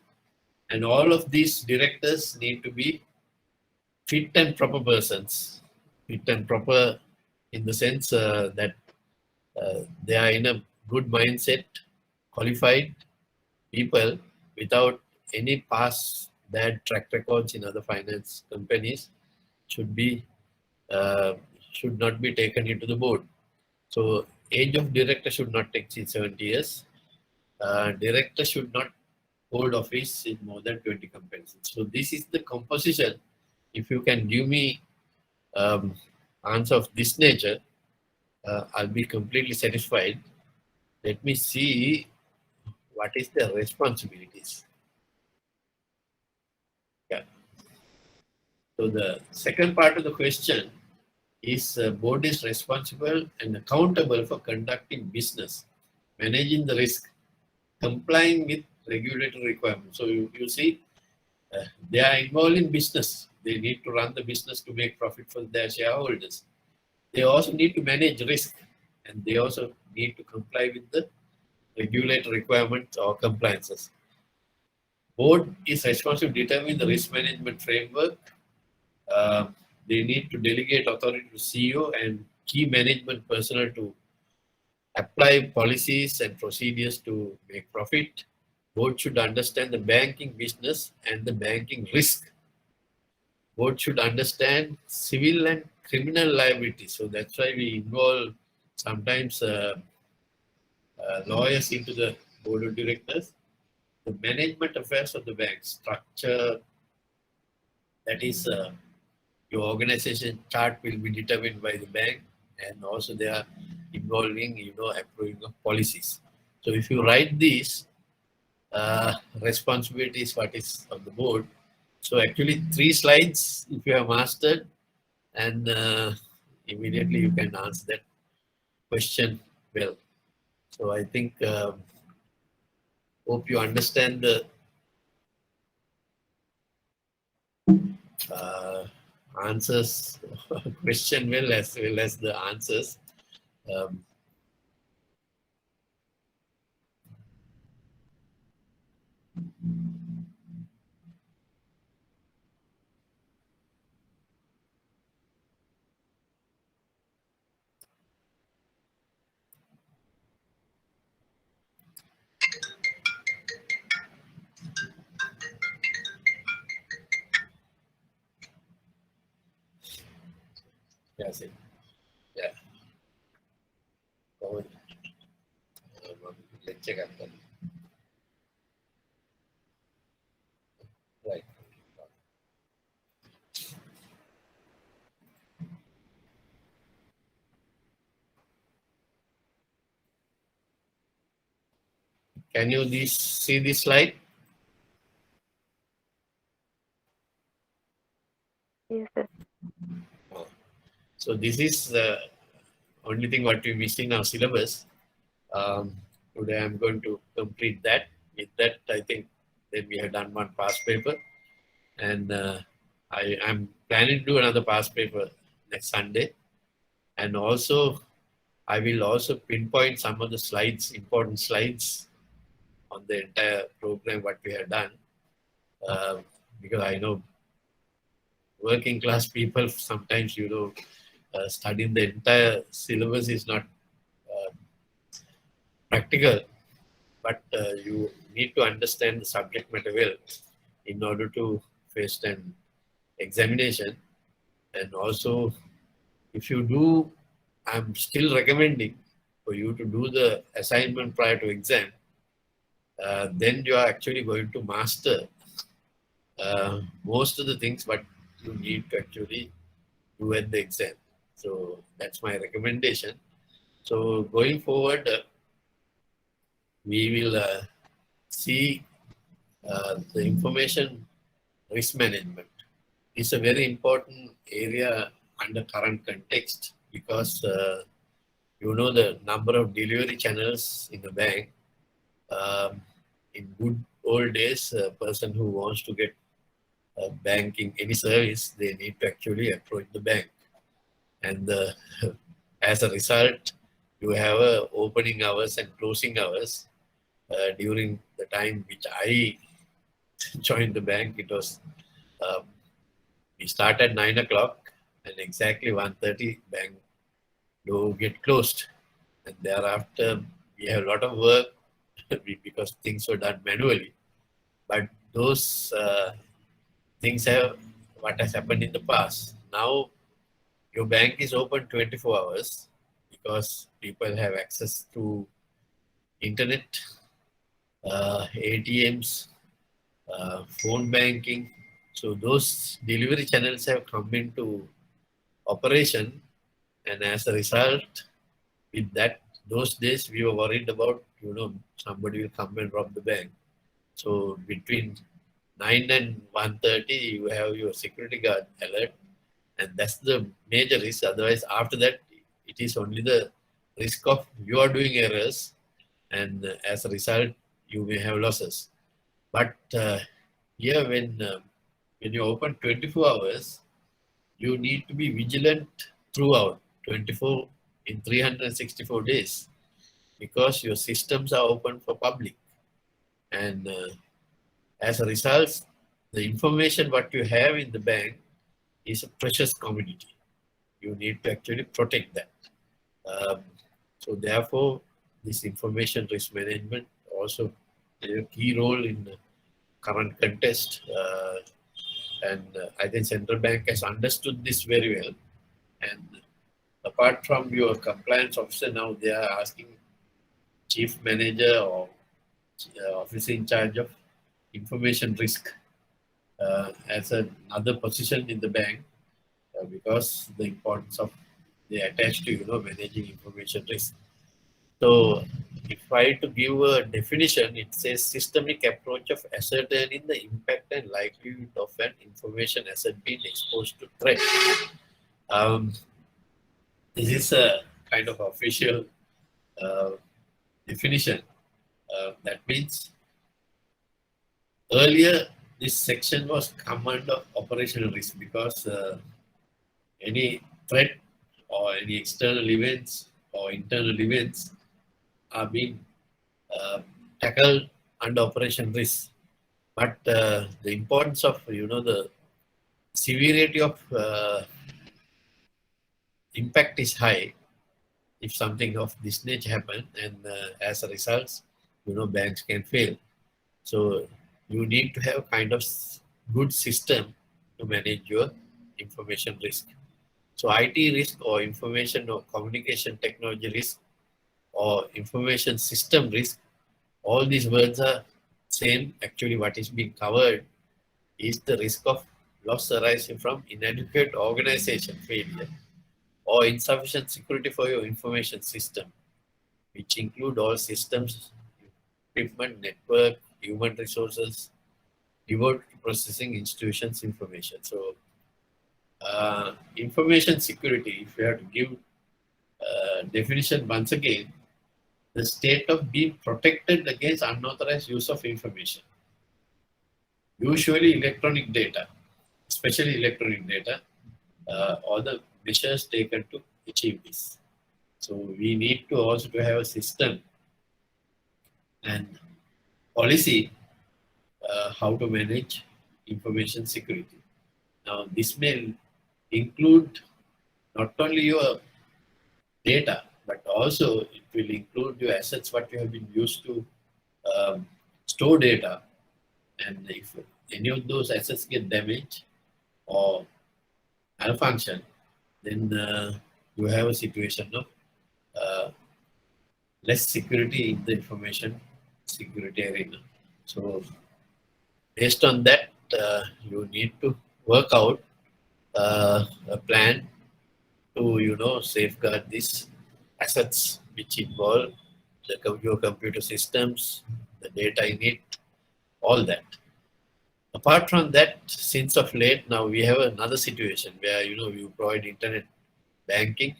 And all of these directors need to be fit and proper persons. Fit and proper in the sense that they are in a good mindset, qualified people without any past bad track records in other finance companies should be uh, should not be taken into the board. So age of director should not exceed 70 years. Director should not hold office in more than 20 companies. So this is the composition. If you can give me answer of this nature, I'll be completely satisfied. Let me see what is the responsibilities. Yeah. So the second part of the question is board is responsible and accountable for conducting business, managing the risk, complying with regulatory requirements. So you see, they are involved in business. They need to run the business to make profit for their shareholders. They also need to manage risk, and they also need to comply with the regulatory requirements or compliances. Board is responsible to determine the risk management framework. Uh, they need to delegate authority to CEO and key management personnel to apply policies and procedures to make profit. Board should understand the banking business and the banking risk. Board should understand civil and criminal liability. So that's why we involve sometimes lawyers into the board of directors. The management affairs of the bank structure, that is your organization chart will be determined by the bank, and also they are involving approving of policies. So if you write these responsibilities, what is on the board. So actually 3 slides if you have mastered, and immediately you can answer that question well. So I think hope you understand the uh, answers question well as the answers. Um, yes, yeah. Go on. Let's check after. Right. Can you see this slide? Yes, sir. So this is the only thing what we miss in our syllabus. Um, Today I'm going to complete that. With that, I think then we have done one past paper, and I'm planning to do another past paper next Sunday, and also I will also pinpoint some of the slides, important slides on the entire program what we have done, uh, because I know working class people sometimes studying the entire syllabus is not uh, practical, but you need to understand the subject matter well in order to face an examination. And also, if you do, I'm still recommending for you to do the assignment prior to exam. Then you are actually going to master most of the things what you need to actually do at the exam. So that's my recommendation. So going forward, we will see the information risk management is a very important area under current context because the number of delivery channels in the bank. Um, in good old days, a person who wants to get banking any service, they need to actually approach the bank, and as a result, you have opening hours and closing hours. During the time which I joined the bank, it was um, we start at 9 o'clock, and exactly 1:30 bank do get closed, and thereafter we have a lot of work because things were done manually. But those things have what has happened in the past. Now your bank is open 24 hours because people have access to internet, ATMs, phone banking. So those delivery channels have come into operation, and as a result, with that, those days we were worried about somebody will come and rob the bank. So between 9 and 1:30, you have your security guard alert, and that's the major risk. Otherwise, after that, it is only the risk of you are doing errors, and as a result, you may have losses. But here, when you open 24 hours, you need to be vigilant throughout 24 in 364 days because your systems are open for public, and as a result, the information what you have in the bank is a precious commodity. You need to actually protect that. Um, so therefore, this information risk management also plays a key role in the current context. And I think central bank has understood this very well. And apart from your compliance officer, now they are asking chief manager or officer in charge of information risk as another position in the bank because the importance of they attach to managing information risk. So if I to give a definition, it says systemic approach of ascertaining the impact and likelihood of an information asset being exposed to threat. Um, this is a kind of official uh, definition. That means earlier this section was come under operational risk because any threat or any external events or internal events are being uh, tackled under operation risk. But the importance of the severity of impact is high if something of this nature happen, and as a result, banks can fail. So you need to have kind of good system to manage your information risk. So IT risk or information or communication technology risk or information system risk, all these words are same. Actually, what is being covered is the risk of loss arising from inadequate organization failure or insufficient security for your information system, which include all systems, equipment, network, human resources, devoted to processing institutions' information. So Information security, if you have to give definition once again, the state of being protected against unauthorized use of information, usually electronic data, especially electronic data, or the measures taken to achieve this. So we need to also to have a system and policy how to manage information security. Now, this may include not only your data, but also it will include your assets, what you have been used to store data. And if any of those assets get damaged or malfunction, then you have a situation of uh, less security in the information security arena. So based on that, you need to work out a plan to safeguard these assets which involve your computer systems, the data in it, all that. Apart from that, since of late now we have another situation where you provide internet banking,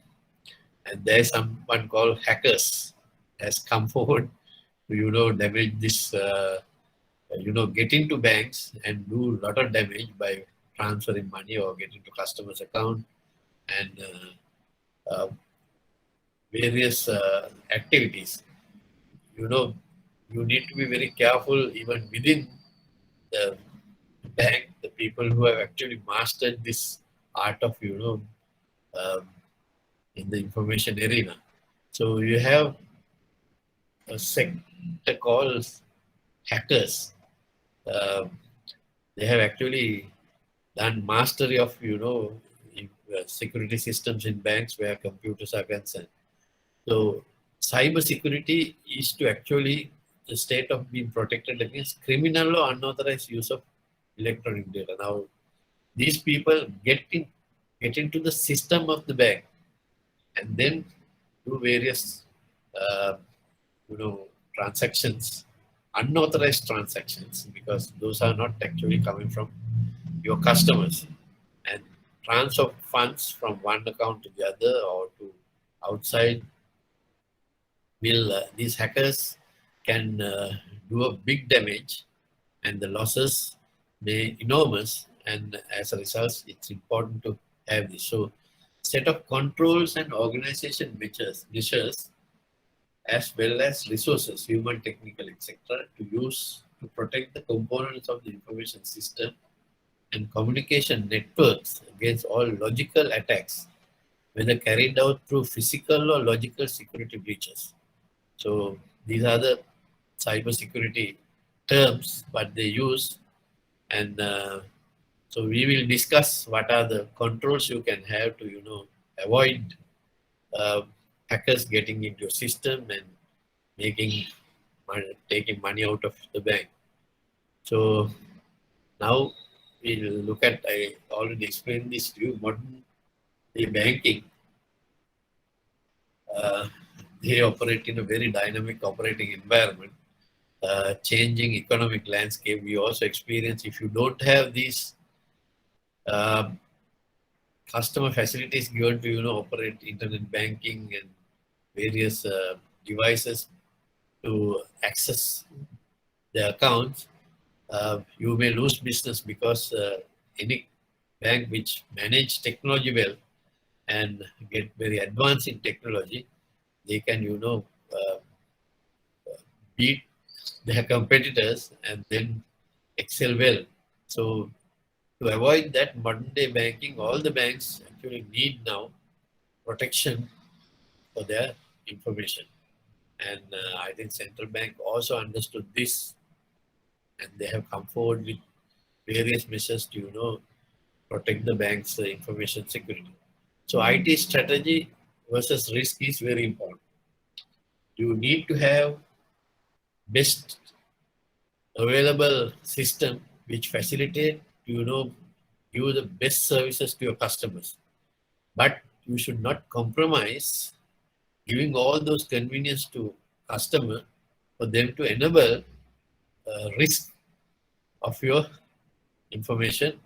and there's someone called hackers has come forward to damage this, get into banks and do a lot of damage by transferring money or get into customers' account and various activities. You know, you need to be very careful even within the bank. The people who have actually mastered this art of um, in the information arena. So you have a sector called hackers. Um, they have actually done mastery of security systems in banks where computers are concerned. So cyber security is to actually the state of being protected against criminal or unauthorized use of electronic data. Now these people get into the system of the bank and then do various uh, transactions, unauthorized transactions, because those are not actually coming from your customers, and transfer funds from one account to the other or to outside. Will these hackers can do a big damage, and the losses may enormous, and as a result it's important to have this. So set of controls and organization measures as well as resources, human, technical, etc., to use to protect the components of the information system and communication networks against all logical attacks, whether carried out through physical or logical security breaches. So these are the cybersecurity terms what they use, and so we will discuss what are the controls you can have to avoid uh, hackers getting into your system and making taking money out of the bank. So now we'll look at, I already explained this to you, modern day banking. Uh, they operate in a very dynamic operating environment, changing economic landscape. We also experience, if you don't have these uh, customer facilities given to operate internet banking and various devices to access the accounts, you may lose business, because any bank which manage technology well and get very advanced in technology, they can beat their competitors and then excel well. So to avoid that, modern day banking, all the banks actually need now protection for their information. And I think central bank also understood this, and they have come forward with various measures to protect the bank's information security. So IT strategy versus risk is very important. You need to have best available system which facilitate give the best services to your customers. But you should not compromise giving all those convenience to customer for them to enable risk of your information,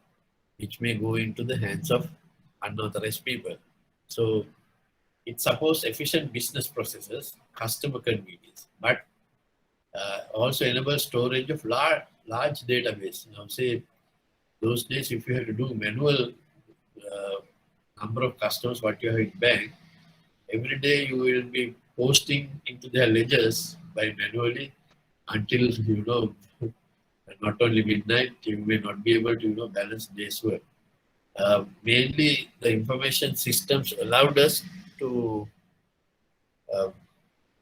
which may go into the hands of unauthorized people. So it supports efficient business processes, customer convenience, but also enables storage of large database. Now, say those days, if you had to do manual uh, number of customers what you have in bank, every day you will be posting into their ledgers by manually until not only midnight, you may not be able to balance day's work. Mainly, the information systems allowed us to uh,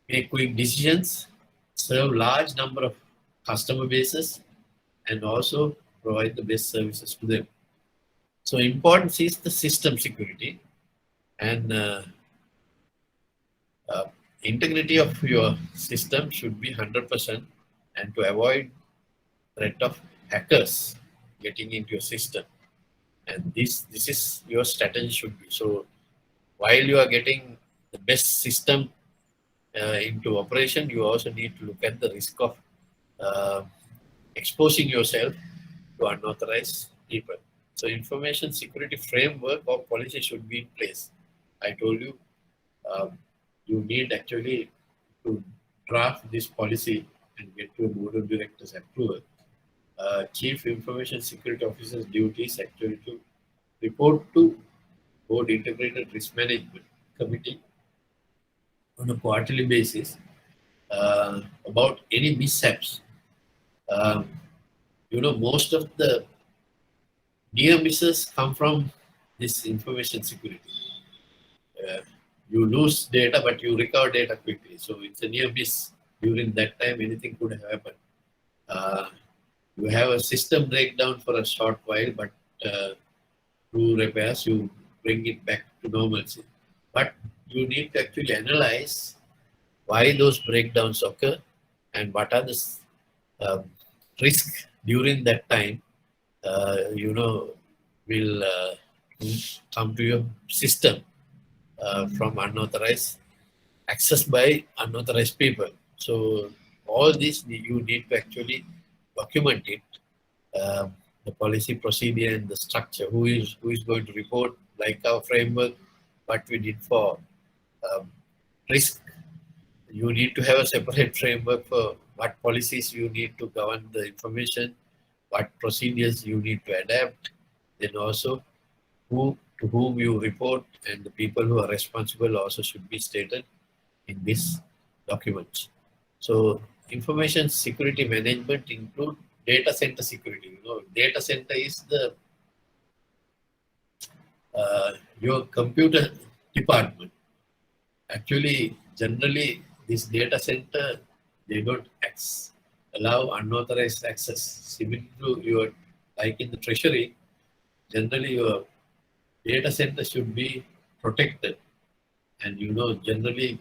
make quick decisions, serve large number of customer bases, and also provide the best services to them. So importance is the system security and uh, integrity of your system should be 100% and to avoid threat of hackers getting into your system. And this is your strategy should be. So while you are getting the best system into operation, you also need to look at the risk of uh, exposing yourself to unauthorized people. So information security framework or policy should be in place. I told you um, you need actually to draft this policy and get your board of directors approval. Chief Information Security Officer's duty is actually to report to Board Integrated Risk Management Committee on a quarterly basis about any mishaps. Um, most of the near misses come from this information security. Uh, you lose data, but you recover data quickly. So it's a near miss. During that time, anything could have happened. Uh, you have a system breakdown for a short while, but through repairs, you bring it back to normalcy. But you need to actually analyze why those breakdowns occur and what are the um, risk during that time. Will come to your system from unauthorized access by unauthorized people. So all this you need to actually document it, uh, the policy procedure and the structure. Who is going to report, like our framework, what we did for um, risk. You need to have a separate framework for what policies you need to govern the information, what procedures you need to adapt, then also who to whom you report and the people who are responsible also should be stated in this document. So information security management include data center security. Data center is the your computer department. Actually, generally, this data center they don't allow unauthorized access. Similar to your like in the treasury, generally your data center should be protected, and generally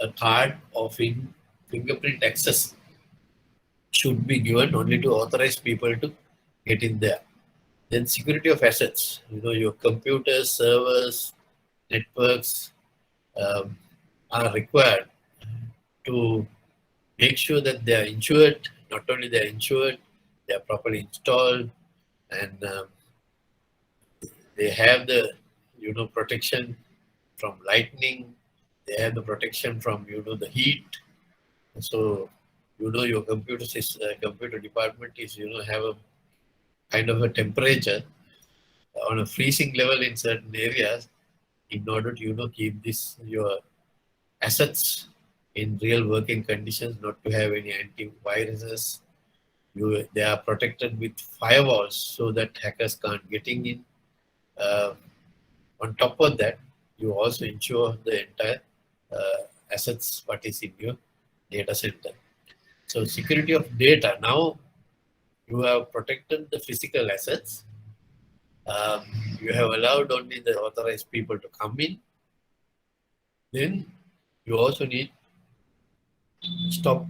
a card of fingerprint access should be given only to authorized people to get in there. Then security of assets, your computers, servers, networks um, are required to make sure that they are insured. Not only they are insured, they are properly installed, and they have the protection from lightning. They have the protection from the heat. So your computer department is have a kind of a temperature on a freezing level in certain areas in order to keep this your assets in real working conditions, not to have any antiviruses. They are protected with firewalls so that hackers can't getting in. Uh, on top of that, you also ensure the entire assets what is in your data center. So security of data. Now you have protected the physical assets. Um, you have allowed only the authorized people to come in. Then you also need stop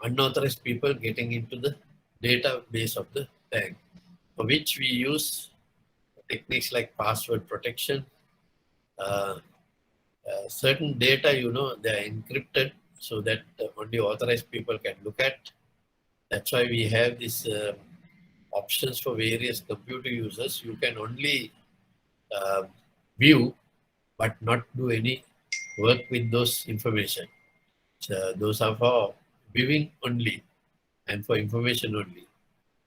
unauthorized people getting into the database of the bank, for which we use techniques like password protection. Uh, Certain data, they are encrypted so that only authorized people can look at. That's why we have this options for various computer users. You can only uh, view but not do any work with those information. So those are for viewing only and for information only.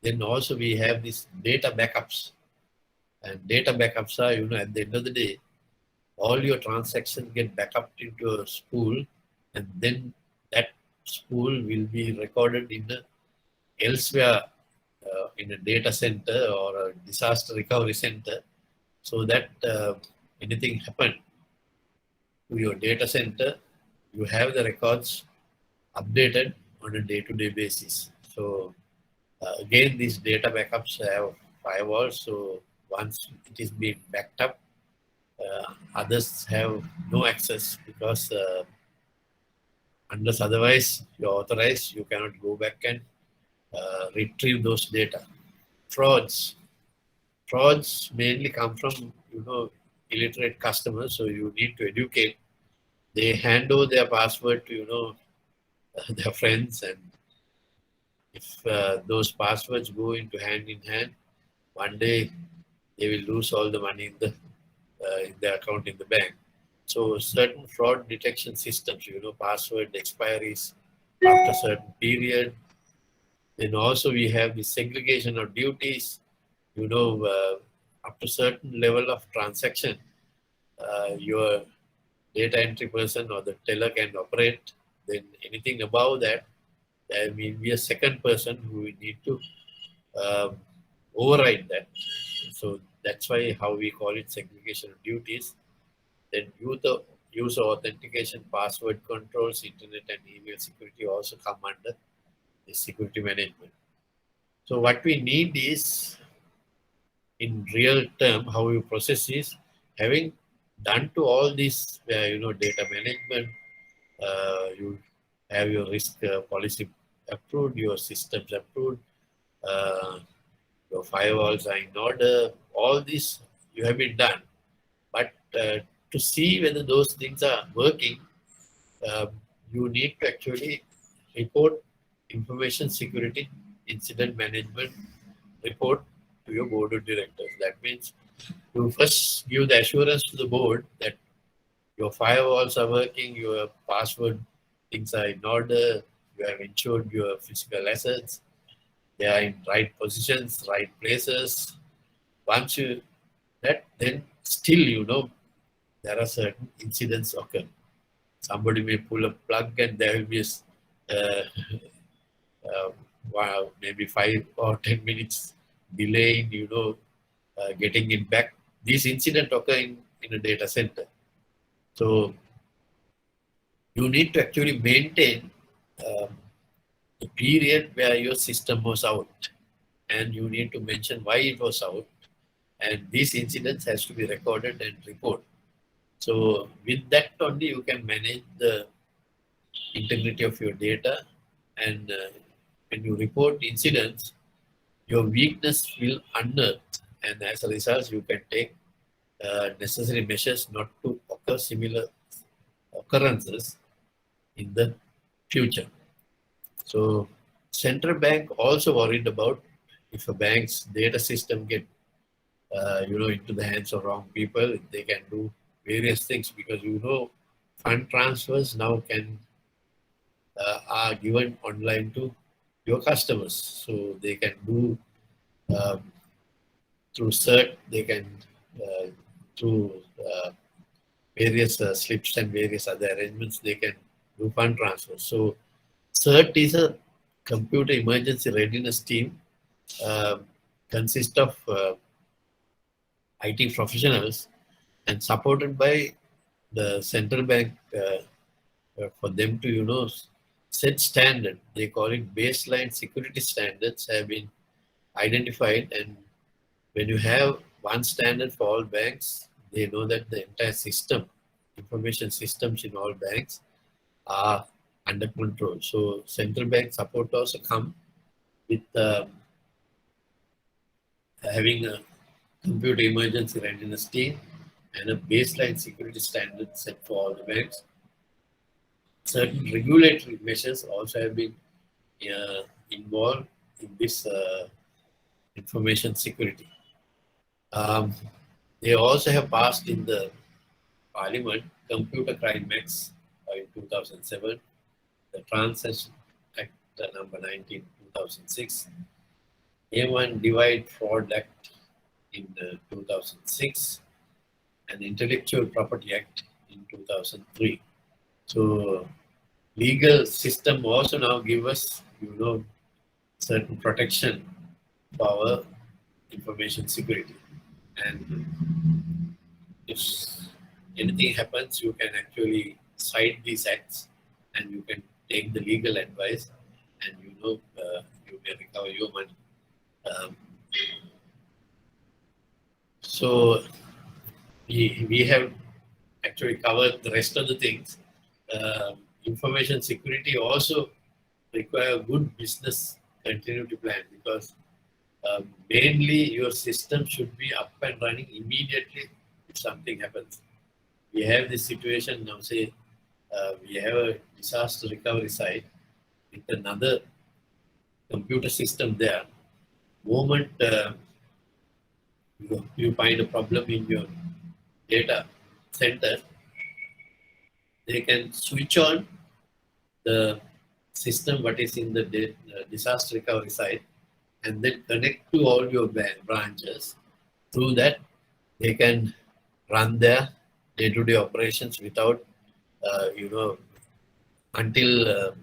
Then also we have these data backups. And data backups are, at the end of the day, all your transactions get backed up into a spool, and then that spool will be recorded in a elsewhere in a data center or a disaster recovery center, so that anything happened to your data center, you have the records updated on a day-to-day basis. So again, these data backups have firewalls. So once it is being backed up, others have no access because unless otherwise you're authorized, you cannot go back and retrieve those data. Frauds. Frauds mainly come from, illiterate customers. So you need to educate. They hand over their password to, their friends, and if those passwords go into hand in hand, one day they will lose all the money in their account in the bank. So certain fraud detection systems, password expiries after certain period. Then also we have the segregation of duties. Up to certain level of transaction, your data entry person or the teller can operate. Then anything above that, there will be a second person who will need to um, override that. So that's why how we call it segregation of duties. Then user authentication, password controls, internet and email security also come under the security management. So what we need is, in real term, how you process is having done to all this, data management, you have your risk policy approved, your systems approved, uh, your firewalls are in order, all this you have been done. But to see whether those things are working, uh, you need to actually report information security incident management report to your board of directors. That means you first give the assurance to the board that your firewalls are working, your password things are in order, you have ensured your physical assets, they are in right positions, right places. Once you that, then still there are certain incidents occur. Somebody may pull a plug and there will be uh, maybe 5 or 10 minutes delay in getting it back. These incidents occur in a data center. So you need to actually maintain um, the period where your system was out, and you need to mention why it was out, and these incidents has to be recorded and reported. So with that only you can manage the integrity of your data, and when you report incidents, your weakness will unearth, and as a result you can take necessary measures not to occur similar occurrences in the future. So central bank also worried about if a bank's data system get into the hands of wrong people, they can do various things, because fund transfers now can are given online to your customers, so they can do um, through CERT, they can through various slips and various other arrangements, they can do fund transfers. So CERT is a computer emergency readiness team, uh, consists of IT professionals and supported by the central bank for them to set standard. They call it baseline security standards have been identified, and when you have one standard for all banks, they know that the entire system, information systems in all banks are under control. So central bank support also come with having a computer emergency readiness team and a baseline security standard set for all the banks. Certain regulatory measures also have been involved in this information security. They also have passed in the Parliament Computer Crime Acts in 2007, the Transaction Act number 19, 2006, A1 Divide Fraud Act in 2006, and Intellectual Property Act in 2003. So legal system also now give us, certain protection for our information security. And if anything happens, you can actually cite these acts and you can take the legal advice and you may recover your money. Um, so we have actually covered the rest of the things. Information security also require good business continuity plan because mainly your system should be up and running immediately if something happens. We have this situation now, say we have a disaster recovery site with another computer system there. Moment you find a problem in your data center, they can switch on the system what is in the disaster recovery site and then connect to all your branches. Through that, they can run their day-to-day operations without, until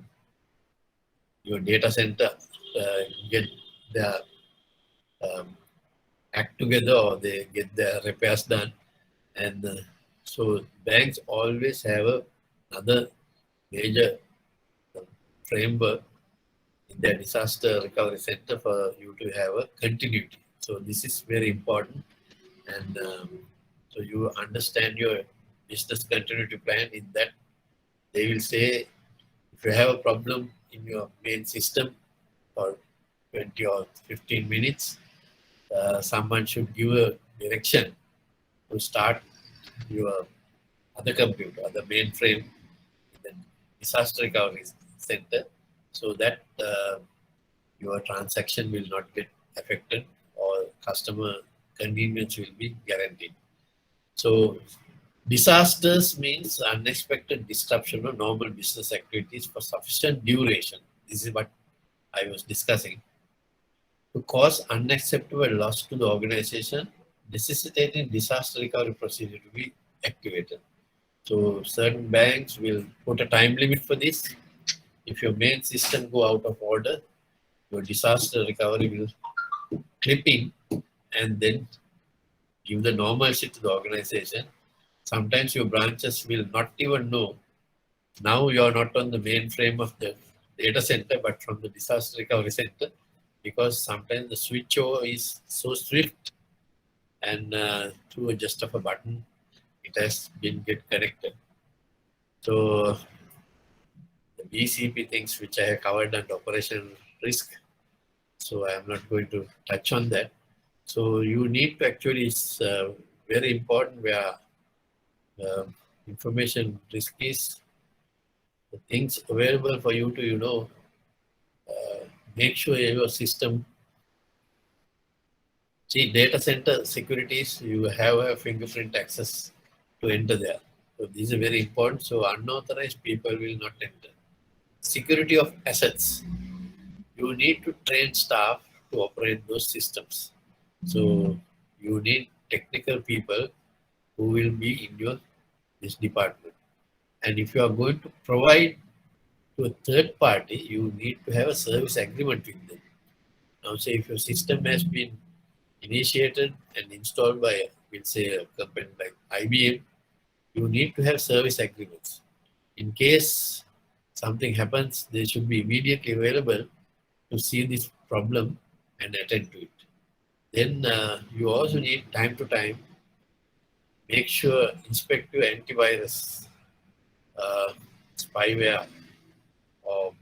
your data center get their um, act together or they get their repairs done. And so banks always have another major framework in their disaster recovery center for you to have a continuity. So this is very important. And so you understand your business continuity plan in that they will say if you have a problem in your main system for 20 or 15 minutes, someone should give a direction to start your other computer, the mainframe, the disaster recovery center, so that your transaction will not get affected or customer convenience will be guaranteed. So disasters means unexpected disruption of normal business activities for sufficient duration. This is what I was discussing. To cause unacceptable loss to the organization, necessitating disaster recovery procedure to be activated. So certain banks will put a time limit for this. If your main system go out of order, your disaster recovery will clip in and then give the normalcy to the organization. Sometimes your branches will not even know. Now you are not on the mainframe of the data center, but from the disaster recovery center, because sometimes the switchover is so swift and through just of a button, it has been get connected. So the BCP things which I have covered under operational risk. So I am not going to touch on that. So you need to actually, it's very important where information risk is the things available for you to, make sure your system, see data center securities, you have a fingerprint access to enter there. So these are very important. So unauthorized people will not enter. Security of assets. You need to train staff to operate those systems. So you need technical people who will be in your this department. And if you are going to provide to a third party, you need to have a service agreement with them. Now, say if your system has been initiated and installed by, we'll say, a company like IBM, you need to have service agreements. In case something happens, they should be immediately available to see this problem and attend to it. Then you also need time to time make sure inspect your antivirus, spyware, or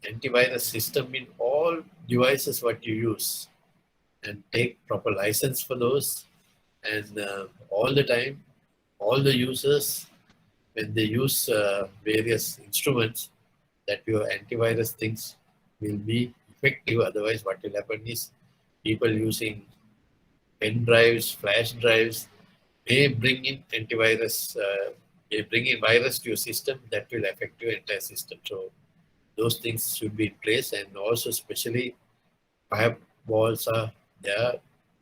antivirus system in all devices what you use, and take proper license for those. And all the time, all the users, when they use various instruments, that your antivirus things will be effective. Otherwise, what will happen is people using pen drives, flash drives may bring in antivirus, may bring in virus to your system that will affect your entire system. So those things should be in place, and also especially firewalls are there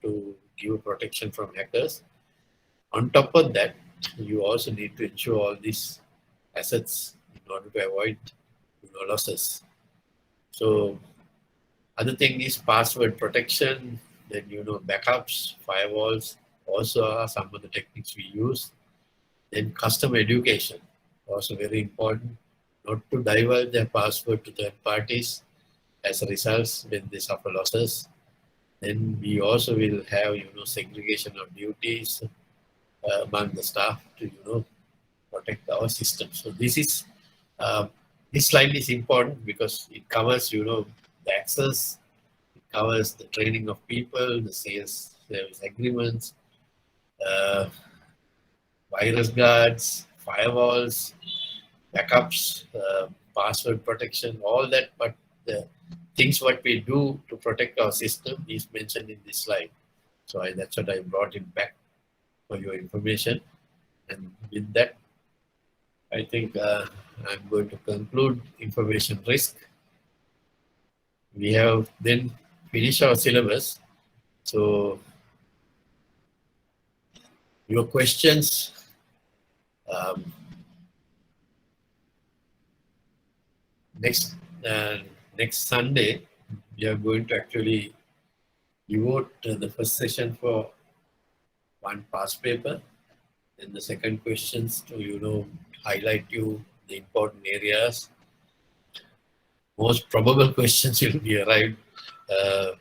to give protection from hackers. On top of that, you also need to ensure all these assets in order to avoid losses. So other thing is password protection, then backups, firewalls also are some of the techniques we use. Then customer education, also very important, not to divulge their password to third parties as a result when they suffer losses. Then we also will have segregation of duties among the staff to protect our system. So uh, this slide is important because it covers the access, it covers the training of people, the sales service agreements, uh, virus guards, firewalls, backups, password protection, all that. But the things what we do to protect our system is mentioned in this slide. So that's what I brought it back for your information. And with that, I think I'm going to conclude information risk. We have then finished our syllabus. So your questions, um, next uh, next Sunday, we are going to actually devote the first session for one past paper, and the second questions to highlight you the important areas. Most probable questions will be arrived, uh,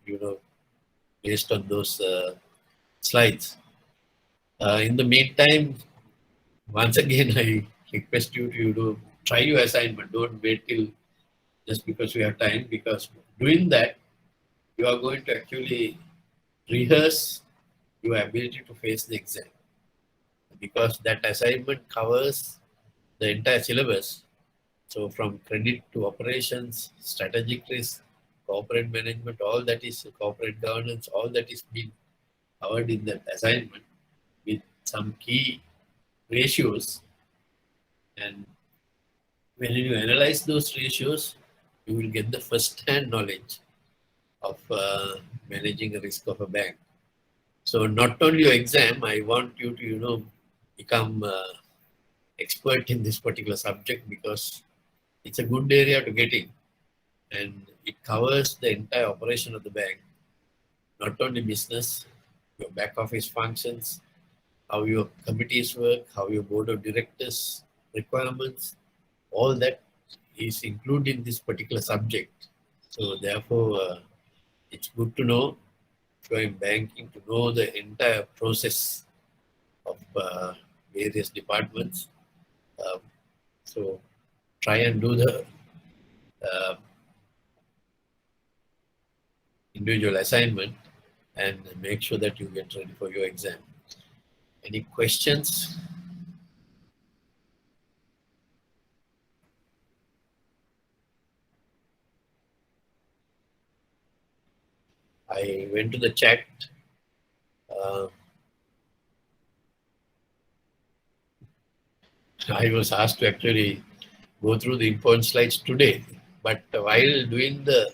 you know, based on those slides. In the meantime, once again, I request you to try your assignment. Don't wait till just because you have time, because doing that, you are going to actually rehearse your ability to face the exam, because that assignment covers the entire syllabus. So from credit to operations, strategic risk, corporate management, all that is corporate governance, all that is being covered in that assignment with some key ratios. And when you analyze those ratios, you will get the first-hand knowledge of managing a risk of a bank. So not only your exam, I want you to become expert in this particular subject, because it's a good area to get in, and it covers the entire operation of the bank, not only business, your back office functions, how your committees work, how your board of directors requirements, all that is included in this particular subject. So therefore, it's good to know, if you're in banking, to know the entire process of various departments. Um, so try and do the uh, individual assignment and make sure that you get ready for your exam. Any questions? I went to the chat. Uh, I was asked to actually go through the important slides today, but while doing the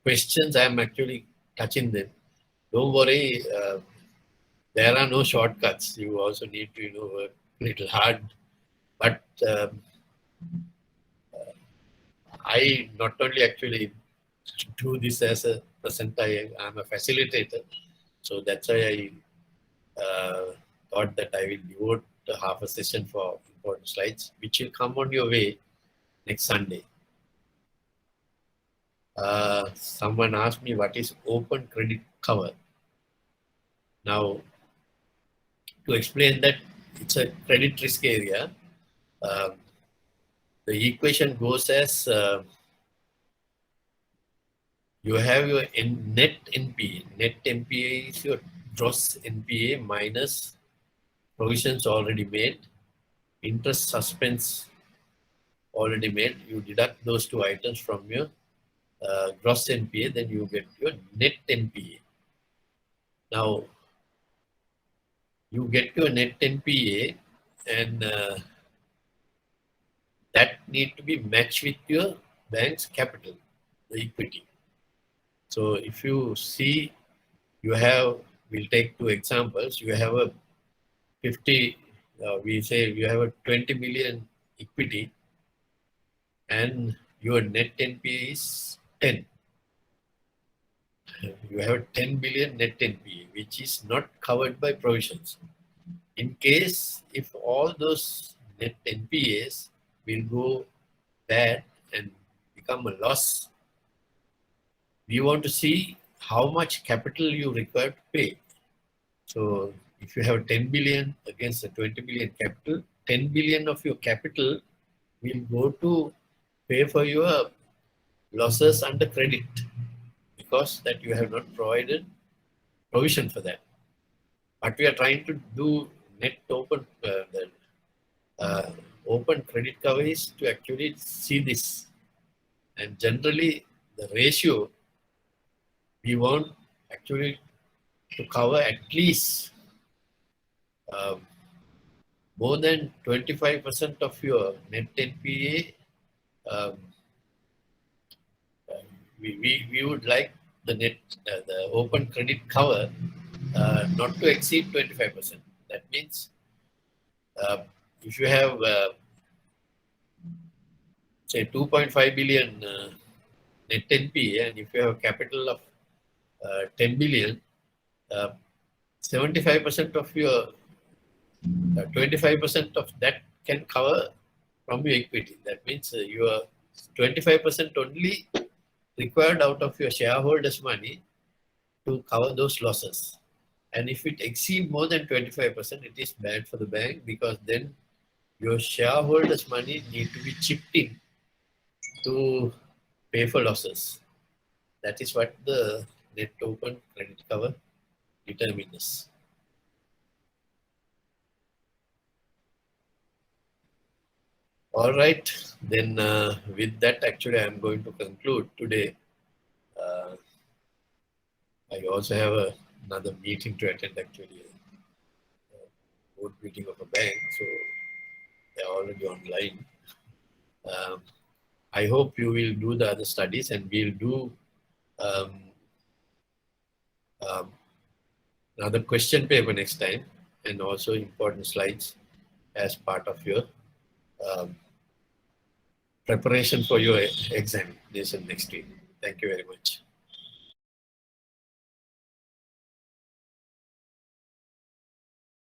questions, I am actually touching them. Don't worry, there are no shortcuts. You also need to work a little hard. But I not only actually do this as a presenter, I'm a facilitator. So that's why I thought that I will devote half a session for important slides, which will come on your way next Sunday. Someone asked me what is open credit cover. Now, to explain that, it's a credit risk area. Um, the equation goes as you have your net NPA. Net NPA is your gross NPA minus provisions already made, interest suspense already made. You deduct those two items from your gross NPA, then you get your net NPA. Now, you get your net NPA, and that need to be matched with your bank's capital, the equity. So if you see, you have, we'll take two examples. You have a 50, we say you have a 20 million equity, and your net NPA is 10. You have 10 billion net NPA, which is not covered by provisions. In case if all those net NPAs will go bad and become a loss, we want to see how much capital you require to pay. So if you have 10 billion against a 20 billion capital, 10 billion of your capital will go to pay for your losses under credit, because that you have not provided provision for that. But we are trying to do net open credit cover is to actually see this. And generally, the ratio we want actually to cover at least more than 25% of your net NPA. Um, we would like the the open credit cover not to exceed 25%. That means if you have say 2.5 billion net NPA, and if you have a capital of 10 billion, 75% of your 25% of that can cover from your equity. That means your 25% only required out of your shareholders' money to cover those losses. And if it exceeds more than 25%, it is bad for the bank, because then your shareholders' money need to be chipped in to pay for losses. That is what the net open credit cover determines. All right, then with that, actually, I'm going to conclude today. I also have another meeting to attend, actually, a board meeting of a bank, so they're already online. I hope you will do the other studies, and we'll do another question paper next time, and also important slides as part of your preparation for your examination next week. Thank you very much.